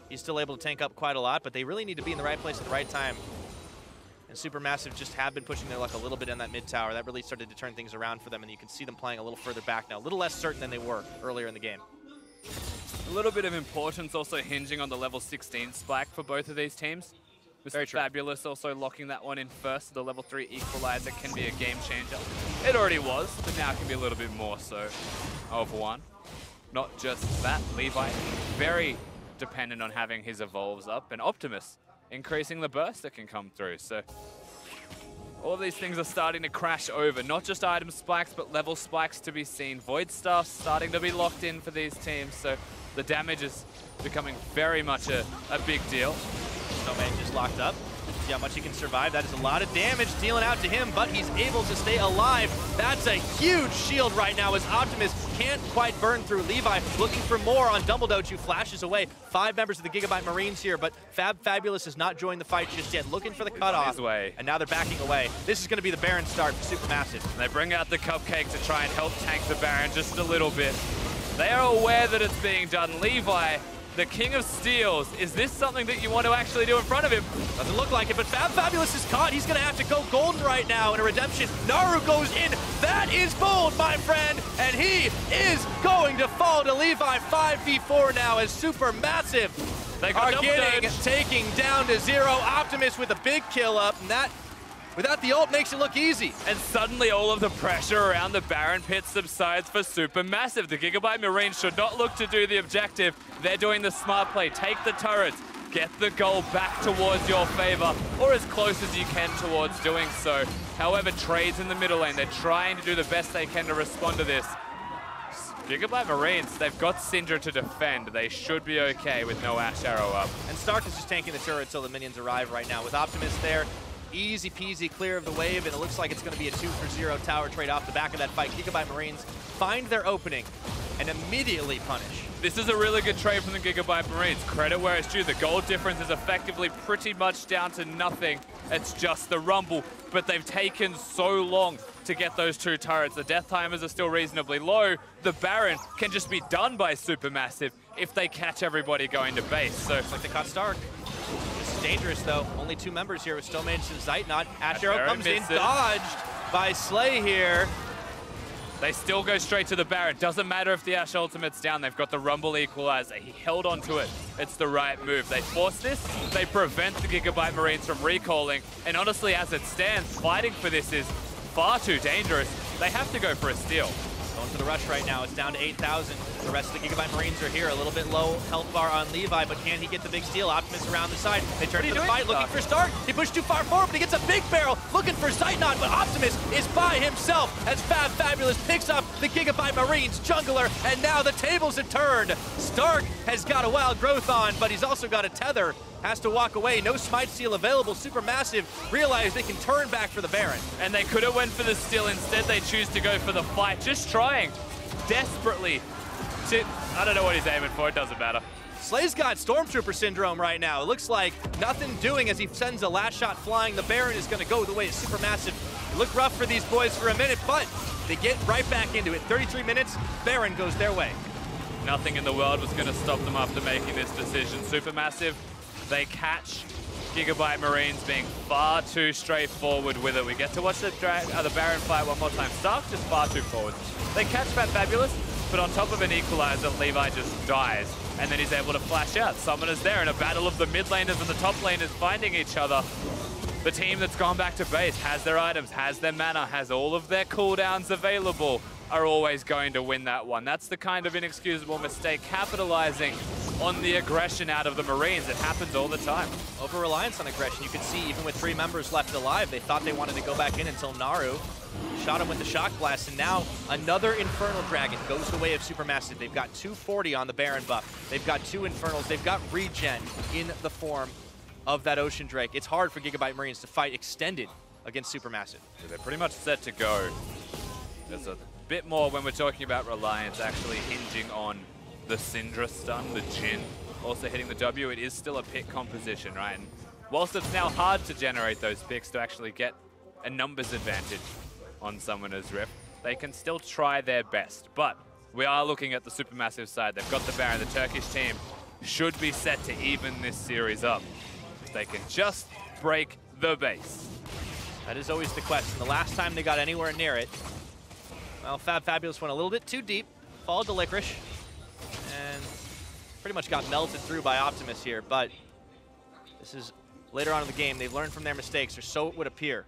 he's still able to tank up quite a lot, but they really need to be in the right place at the right time. And SuperMassive just have been pushing their luck a little bit in that mid tower. That really started to turn things around for them, and you can see them playing a little further back now. A little less certain than they were earlier in the game. A little bit of importance also hinging on the level 16 spike for both of these teams. Very Fabulous also locking that one in first. The level 3 equalizer can be a game changer. It already was, but now it can be a little bit more so of one. Not just that, Levi very dependent on having his evolves up, and Optimus increasing the burst that can come through. So all of these things are starting to crash over. Not just item spikes, but level spikes to be seen. Void Staff starting to be locked in for these teams, so the damage is becoming very much a big deal. Snowman just locked up. See how much he can survive. That is a lot of damage dealing out to him, but he's able to stay alive. That's a huge shield right now as Optimus can't quite burn through. Levi looking for more on Dumbledore, who flashes away. 5 members of the GIGABYTE Marines here, but Fabulous has not joined the fight just yet, looking for the cutoff. And now they're backing away. This is going to be the Baron start for SuperMassive. They bring out the Cupcake to try and help tank the Baron just a little bit. They are aware that it's being done. Levi, the King of Steals, is this something that you want to actually do in front of him? Doesn't look like it, but Fabulous is caught. He's going to have to go golden right now in a redemption. Naru goes in. That is bold, my friend, and he is going to fall to Levi 5v4 now as SuperMassive are taking down to 0. Optimus with a big kill up, and that, without the ult, makes it look easy. And suddenly all of the pressure around the Baron pit subsides for SuperMassive. The GIGABYTE Marines should not look to do the objective. They're doing the smart play. Take the turrets, get the goal back towards your favor, or as close as you can towards doing so. However, trades in the middle lane. They're trying to do the best they can to respond to this. GIGABYTE Marines, they've got Syndra to defend. They should be okay with no Ash Arrow up. And Stark is just tanking the turret until the minions arrive right now. With Optimus there, easy peasy clear of the wave, and it looks like it's going to be a 2-for-0 tower trade off the back of that fight. GIGABYTE Marines find their opening and immediately punish. This is a really good trade from the GIGABYTE Marines. Credit where it's due. The gold difference is effectively pretty much down to nothing. It's just the Rumble, but they've taken so long to get those 2 turrets. The death timers are still reasonably low. The Baron can just be done by SuperMassive if they catch everybody going to base. So looks like they caught Stark. This is dangerous, though. Only 2 members here with Stomage and Zeitnot. Ash Arrow comes in, dodged by Slay here. They still go straight to the Baron. Doesn't matter if the Ash ultimate's down. They've got the Rumble Equalizer. He held onto it. It's the right move. They force this. They prevent the GIGABYTE Marines from recalling. And honestly, as it stands, fighting for this is far too dangerous. They have to go for a steal. Going for the rush right now. It's down to 8,000. The rest of the GIGABYTE Marines are here. A little bit low health bar on Levi, but can he get the big steal? Optimus around the side. They turn to the fight, looking for Stark. He pushed too far forward, but he gets a big barrel, looking for Zeitnot, but Optimus is by himself as Fabulous picks up the GIGABYTE Marines jungler, and now the tables have turned. Stark has got a wild growth on, but he's also got a tether. Has to walk away. No smite steal available. SuperMassive realize they can turn back for the Baron. And they could have went for the steal. Instead, they choose to go for the fight. Just trying desperately to... I don't know what he's aiming for. It doesn't matter. Slay's got Stormtrooper syndrome right now. It looks like nothing doing as he sends a last shot flying. The Baron is going to go the way of SuperMassive. It looked rough for these boys for a minute, but they get right back into it. 33 minutes, Baron goes their way. Nothing in the world was going to stop them after making this decision. SuperMassive, they catch GIGABYTE Marines being far too straightforward with it. We get to watch the Baron fight one more time. Stark's just far too forward. They catch Fabulous, but on top of an equalizer, Levi just dies. And then he's able to flash out. Summoner's there in a battle of the mid laners and the top laners finding each other. The team that's gone back to base has their items, has their mana, has all of their cooldowns available, are always going to win that one. That's the kind of inexcusable mistake, capitalizing on the aggression out of the Marines. It happens all the time. Over-reliance on aggression. You can see even with 3 members left alive, they thought they wanted to go back in until Naru shot him with the shock blast, and now another Infernal Dragon goes the way of SuperMassive. They've got 240 on the Baron buff. They've got 2 Infernals. They've got regen in the form of that Ocean Drake. It's hard for GIGABYTE Marines to fight extended against SuperMassive. Yeah, they're pretty much set to go. There's a bit more when we're talking about reliance actually hinging on the Syndra stun, the Jhin also hitting the W. It is still a pick composition, right? And whilst it's now hard to generate those picks to actually get a numbers advantage on Summoner's Rift, they can still try their best. But we are looking at the SuperMassive side. They've got the Baron. The Turkish team should be set to even this series up. They can just break the base. That is always the question. The last time they got anywhere near it, well, Fabulous went a little bit too deep, followed the Licorice, and pretty much got melted through by Optimus here. But this is later on in the game. They've learned from their mistakes, or so it would appear,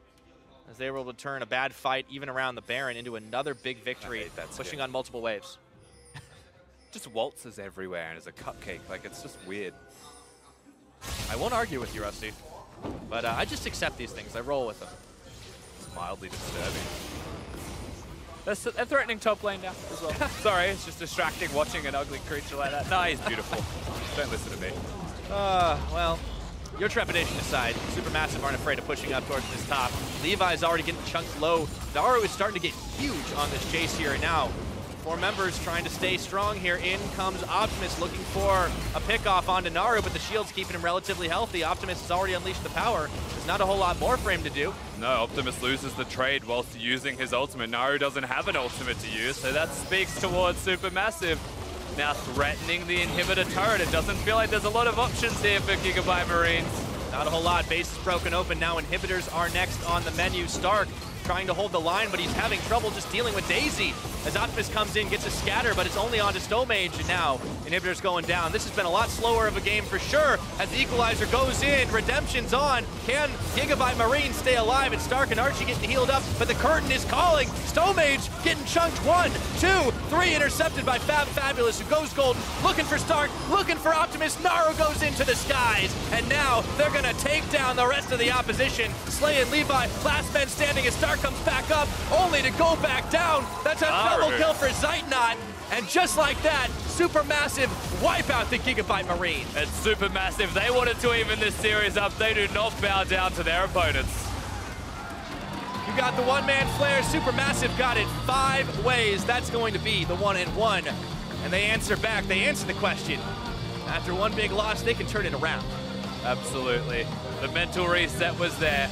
as they were able to turn a bad fight, even around the Baron, into another big victory, pushing on multiple waves. Just waltzes everywhere and is a cupcake. Like, it's just weird. I won't argue with you, Rusty, but I just accept these things. I roll with them. It's mildly disturbing. They're threatening top lane now as well. Sorry, it's just distracting watching an ugly creature like that. No, he's beautiful. Don't listen to me. Well, your trepidation aside, SuperMassive aren't afraid of pushing up towards this top. Levi's already getting chunked low. Naru is starting to get huge on this chase here, and now 4 members trying to stay strong here. In comes Optimus looking for a pickoff onto Naru, but the shield's keeping him relatively healthy. Optimus has already unleashed the power. There's not a whole lot more for him to do. No, Optimus loses the trade whilst using his ultimate. Naru doesn't have an ultimate to use, so that speaks towards SuperMassive. Now threatening the inhibitor turret. It doesn't feel like there's a lot of options here for GIGABYTE Marines. Not a whole lot. Base is broken open. Now inhibitors are next on the menu. Stark trying to hold the line, but he's having trouble just dealing with Daisy. As Optimus comes in, gets a scatter, but it's only onto Stomage, and now inhibitors going down. This has been a lot slower of a game for sure. As the equalizer goes in, redemption's on. Can GIGABYTE Marines stay alive? And Stark and Archie getting healed up, but the curtain is calling. Stomage getting chunked. 1, 2, 3, intercepted by Fabulous, who goes golden, looking for Stark, looking for Optimus. Naru goes into the skies, and now they're gonna take down the rest of the opposition. Slay and Levi, last man standing as Stark comes back up, only to go back down. That's a double kill for Zeitnot. And just like that, SuperMassive wipe out the GIGABYTE Marine. And SuperMassive, they wanted to even this series up. They do not bow down to their opponents. You got the one-man flare. SuperMassive got it 5 ways. That's going to be the 1-1. And they answer back. They answer the question. After one big loss, they can turn it around. Absolutely. The mental reset was there.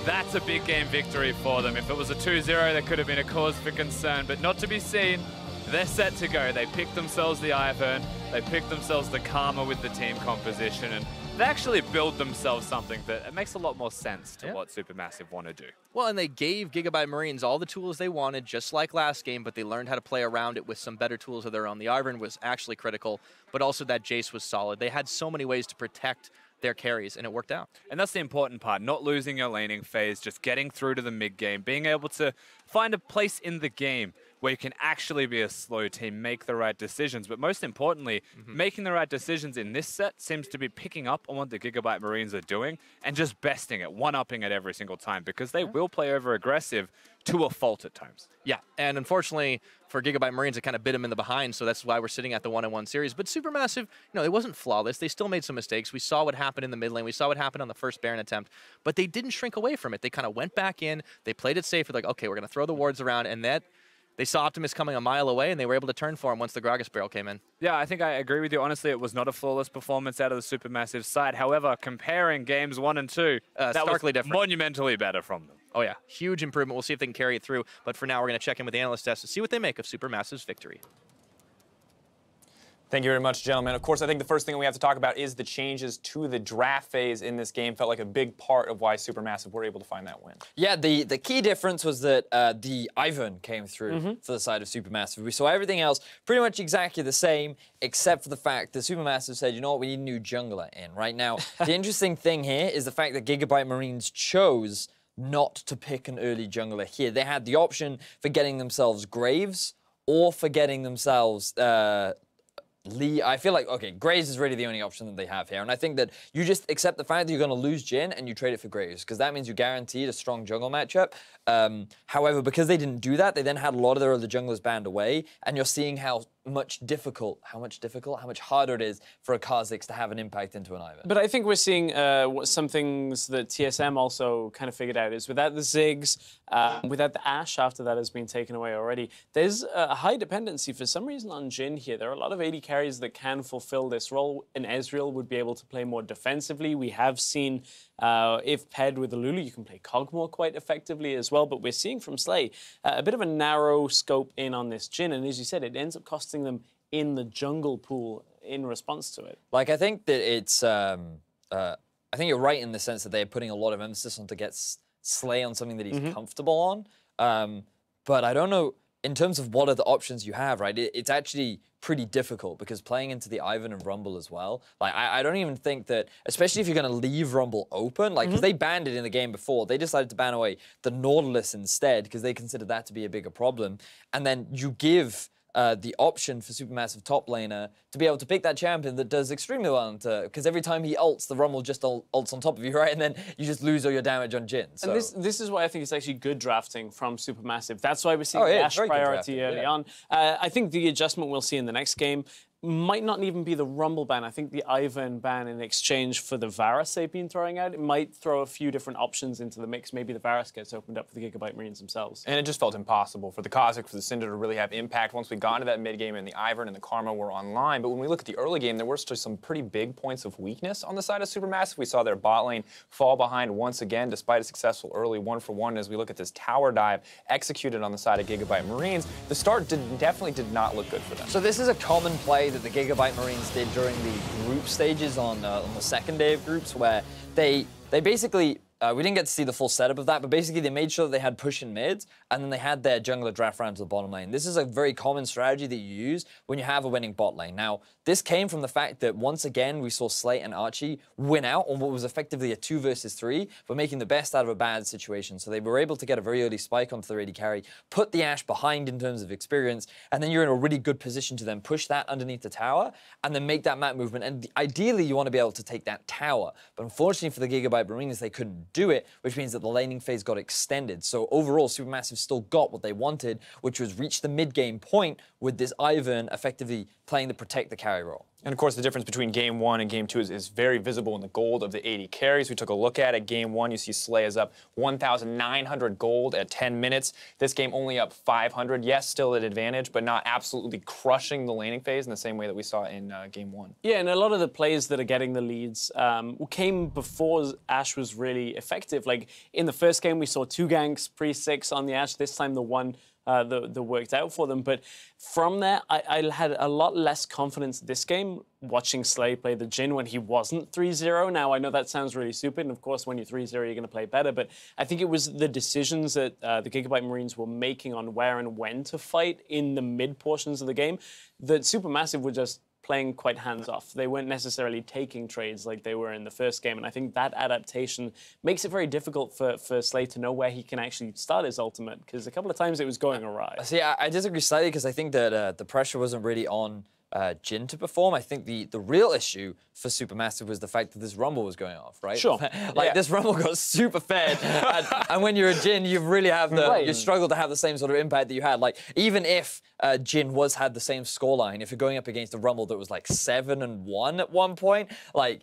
That's a big game victory for them. If it was a 2-0, there could have been a cause for concern, but not to be seen. They're set to go. They picked themselves the Ivern, they picked themselves the Karma with the team composition, and they actually build themselves something that it makes a lot more sense to what SuperMassive want to do. Well, and they gave GIGABYTE Marines all the tools they wanted, just like last game, but they learned how to play around it with some better tools of their own. The Ivern was actually critical, but also that Jace was solid. They had so many ways to protect their carries, and it worked out. And that's the important part, not losing your laning phase, just getting through to the mid-game, being able to find a place in the game where you can actually be a slow team, make the right decisions. But most importantly, making the right decisions in this set seems to be picking up on what the GIGABYTE Marines are doing and just besting it, one-upping it every single time, because they will play over-aggressive to a fault at times. Yeah, and unfortunately for GIGABYTE Marines, it kind of bit them in the behind, so that's why we're sitting at the 1-1 series. But SuperMassive, it wasn't flawless. They still made some mistakes. We saw what happened in the mid lane. We saw what happened on the first Baron attempt, but they didn't shrink away from it. They kind of went back in. They played it safe. Like, okay, we're going to throw the wards around, and that they saw Optimus coming a mile away, and they were able to turn for him once the Gragas barrel came in. Yeah, I think I agree with you. Honestly, it was not a flawless performance out of the SuperMassive side. However, comparing games 1 and 2, that starkly was different. Monumentally better from them. Oh yeah, huge improvement. We'll see if they can carry it through. But for now, we're going to check in with the analyst test to see what they make of SuperMassive's victory. Thank you very much, gentlemen. Of course, I think the first thing we have to talk about is the changes to the draft phase in this game. Felt like a big part of why SuperMassive were able to find that win. Yeah, the key difference was that the Ivern came through for the side of SuperMassive. We saw everything else pretty much exactly the same, except for the fact that SuperMassive said, you know what, we need a new jungler in. Right now, the interesting thing here is the fact that GIGABYTE Marines chose not to pick an early jungler here. They had the option for getting themselves Graves or for getting themselves Lee. I feel like, okay, Graves is really the only option that they have here. And I think that you just accept the fact that you're going to lose Jhin and you trade it for Graves, because that means you guaranteed a strong jungle matchup. However, because they didn't do that, they then had a lot of their other junglers banned away, and you're seeing how much harder it is for a Kha'Zix to have an impact into an Ivern. But I think we're seeing some things that TSM also kind of figured out is without the Ziggs, without the Ashe after that has been taken away already, there's a high dependency for some reason on Jhin here. There are a lot of AD carries that can fulfill this role, and Ezreal would be able to play more defensively. We have seen if paired with the Lulu, you can play Kog'Maw quite effectively as well, but we're seeing from Slay a bit of a narrow scope in on this Jhin, and as you said, it ends up costing them in the jungle pool in response to it. Like, I think that it's, I think you're right in the sense that they're putting a lot of emphasis on to get Slay on something that he's comfortable on. But I don't know, in terms of what are the options you have, right? It's actually pretty difficult because playing into the Ivern and Rumble as well, like, I don't even think that, especially if you're going to leave Rumble open, like, because they banned it in the game before, they decided to ban away the Nautilus instead because they considered that to be a bigger problem. And then you give the option for SuperMassive top laner to be able to pick that champion that does extremely well, because every time he ults, the Rumble just ults on top of you, right? And then you just lose all your damage on Jhin. So. And this is why I think it's actually good drafting from SuperMassive. That's why we're seeing the Ashe priority early on. I think the adjustment we'll see in the next game might not even be the Rumble ban. I think the Ivern ban in exchange for the Varus they've been throwing out, it might throw a few different options into the mix. Maybe the Varus gets opened up for the GIGABYTE Marines themselves. And it just felt impossible for the Kha'Zix, for the Cinder to really have impact once we got into that mid game and the Ivern and the Karma were online. But when we look at the early game, there were still some pretty big points of weakness on the side of SuperMassive. We saw their bot lane fall behind once again, despite a successful early 1-for-1. As we look at this tower dive executed on the side of GIGABYTE Marines, the start definitely did not look good for them. So this is a common play that the GIGABYTE Marines did during the group stages on the second day of groups, where they basically, we didn't get to see the full setup of that, but basically they made sure that they had push in mids, and then they had their jungler draft around to the bottom lane. This is a very common strategy that you use when you have a winning bot lane. Now, this came from the fact that once again, we saw Slate and Archie win out on what was effectively a 2 versus 3, but making the best out of a bad situation. So they were able to get a very early spike onto their AD carry, put the Ashe behind in terms of experience, and then you're in a really good position to then push that underneath the tower, and then make that map movement. And ideally, you want to be able to take that tower. But unfortunately for the GIGABYTE Marines, they couldn't do it, which means that the laning phase got extended. So overall, SuperMassive still got what they wanted, which was reach the mid-game point with this Ivern effectively playing the protect the carry role. And of course, the difference between Game 1 and Game 2 is very visible in the gold of the 80 carries. We took a look at it. Game 1, you see Slay is up 1,900 gold at 10 minutes. This game only up 500. Yes, still at advantage, but not absolutely crushing the laning phase in the same way that we saw in Game 1. Yeah, and a lot of the plays that are getting the leads came before Ashe was really effective. Like, in the first game, we saw 2 ganks pre-6 on the Ashe. This time, the one that worked out for them. But from there, I had a lot less confidence this game watching Slay play the Jhin when he wasn't 3-0. Now, I know that sounds really stupid, and of course, when you're 3-0, you're going to play better, but I think it was the decisions that the GIGABYTE Marines were making on where and when to fight in the mid portions of the game that SuperMassive were just playing quite hands-off. They weren't necessarily taking trades like they were in the first game, and I think that adaptation makes it very difficult for Slay to know where he can actually start his ultimate, because a couple of times it was going awry. See, I disagree slightly, because I think that the pressure wasn't really on Jhin to perform. I think the real issue for SuperMassive was the fact that this Rumble was going off, right? Sure. This Rumble got super fed, and when you're a Jhin, you really have you struggle to have the same sort of impact that you had. Like, even if Jhin had the same scoreline, if you're going up against a Rumble that was like 7-1 at one point, like,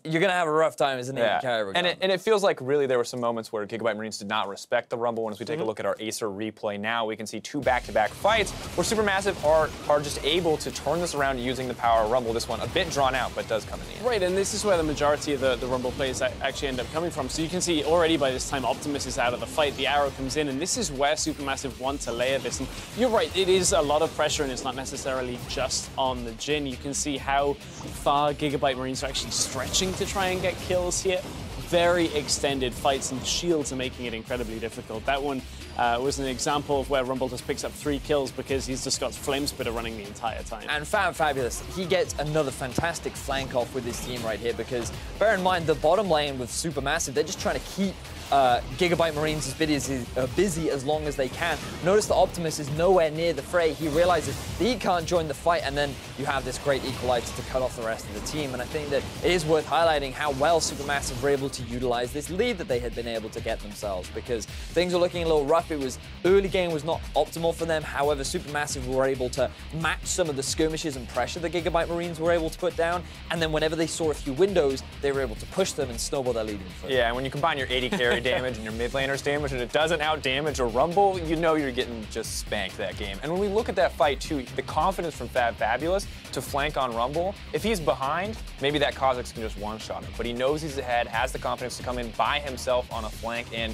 you're gonna have a rough time as an AD carry. And it feels like really there were some moments where GIGABYTE Marines did not respect the Rumble. And as we take a look at our Acer replay now, we can see 2 back-to-back fights where SuperMassive are just able to turn this around using the power of Rumble. This one a bit drawn out, but does come in the end. Right, and this is where the majority of the Rumble plays actually end up coming from. So you can see already by this time Optimus is out of the fight, the arrow comes in, and this is where SuperMassive want to layer this. And you're right, it is a lot of pressure, and it's not necessarily just on the Jhin. You can see how far GIGABYTE Marines are actually stretching to try and get kills here. Very extended fights, and shields are making it incredibly difficult. That one was an example of where Rumble just picks up 3 kills because he's just got Flamespitter running the entire time. And Fabulous, he gets another fantastic flank off with his team right here, because bear in mind, the bottom lane with SuperMassive, they're just trying to keep GIGABYTE Marines as busy as long as they can. Notice that Optimus is nowhere near the fray. He realizes that he can't join the fight, and then you have this great equalizer to cut off the rest of the team. And I think that it is worth highlighting how well SuperMassive were able to utilize this lead that they had been able to get themselves, because things were looking a little rough. It was early game was not optimal for them. However, SuperMassive were able to match some of the skirmishes and pressure that GIGABYTE Marines were able to put down, and then whenever they saw a few windows, they were able to push them and snowball their lead in further. Yeah, and when you combine your 80 carry damage and your mid laner's damage, and it doesn't out damage a Rumble, you know you're getting just spanked that game. And when we look at that fight too, the confidence from Fabulous to flank on Rumble, if he's behind, maybe that Kha'Zix can just one-shot him. But he knows he's ahead, has the confidence to come in by himself on a flank, and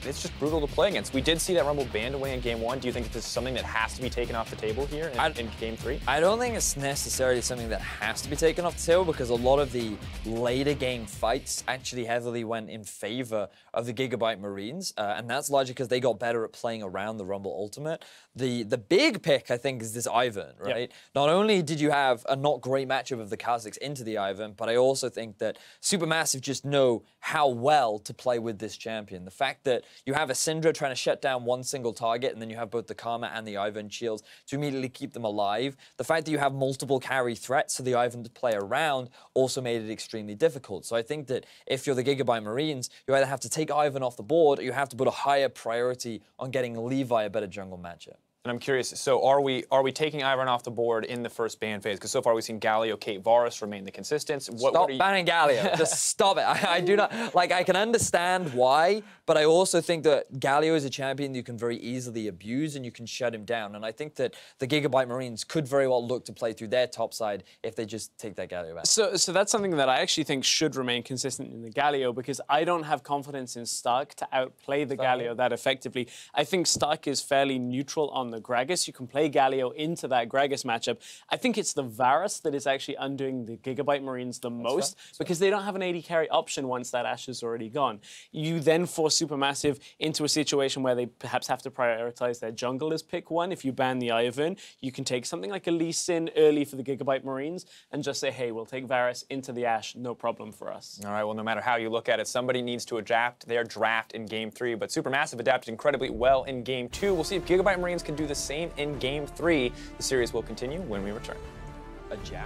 it's just brutal to play against. We did see that Rumble banned away in Game 1. Do you think this is something that has to be taken off the table here in Game 3? I don't think it's necessarily something that has to be taken off the table, because a lot of the later game fights actually heavily went in favor of the GIGABYTE Marines, and that's largely because they got better at playing around the Rumble Ultimate. The big pick, I think, is this Ivern, right? Yep. Not only did you have a not great matchup of the Kha'Zix into the Ivern, but I also think that SuperMassive just know how well to play with this champion. The fact that you have a Syndra trying to shut down one single target, and then you have both the Karma and the Ivern shields to immediately keep them alive. The fact that you have multiple carry threats for the Ivern to play around also made it extremely difficult. So I think that if you're the GIGABYTE Marines, you either have to take Ivern off the board, or you have to put a higher priority on getting Levi a better jungle matchup. And I'm curious, so are we taking Ivern off the board in the first ban phase? Because so far we've seen Galio, Kate, Varus remain the consistent. Stop banning Galio. Just stop it. I do not, like, I can understand why, but I also think that Galio is a champion you can very easily abuse, and you can shut him down. And I think that the GIGABYTE Marines could very well look to play through their top side if they just take that Galio back. So that's something that I actually think should remain consistent in the Galio, because I don't have confidence in Stark to outplay the Galio that effectively. I think Stark is fairly neutral on the Gragas. You can play Galio into that Gragas matchup. I think it's the Varus that is actually undoing the GIGABYTE Marines the most, because they don't have an AD carry option once that Ashe is already gone. You then force SuperMassive into a situation where they perhaps have to prioritize their jungle as pick one. If you ban the Ivern, you can take something like a Lee Sin early for the GIGABYTE Marines and just say, hey, we'll take Varus into the Ashe, no problem for us. All right, well, no matter how you look at it, somebody needs to adapt their draft in Game 3, but SuperMassive adapted incredibly well in Game 2. We'll see if GIGABYTE Marines can do the same in Game 3. The series will continue when we return. A jab.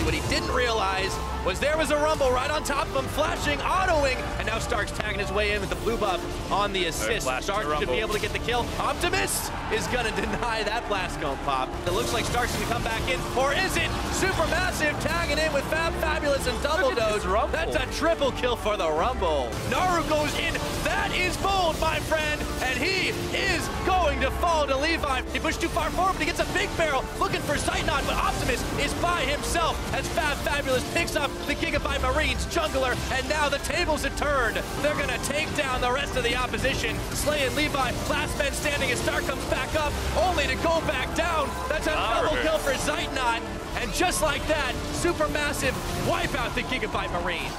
What he didn't realize was there was a rumble right on top of him, flashing, autoing, and now Stark's tagging his way in with the blue buff on the assist. Stark should be able to get the kill. Optimus is gonna deny that blast cone pop. It looks like Stark's gonna come back in, or is it? SuperMassive tagging in with Fabulous and Double Dose. That's a triple kill for the Rumble. Naru goes in. That is bold, my friend, and he is going to fall to Levi. He pushed too far forward, but he gets a big barrel, looking for Sightknot, but Optimus is by himself as Fabulous picks up the GIGABYTE Marines jungler, and now the tables have turned. They're gonna take down the rest of the opposition. Slaying Levi, last man standing as Stark comes back up, only to go back down. That's a double kill for Sightknot, and just like that, SuperMassive wipe out the GIGABYTE Marine.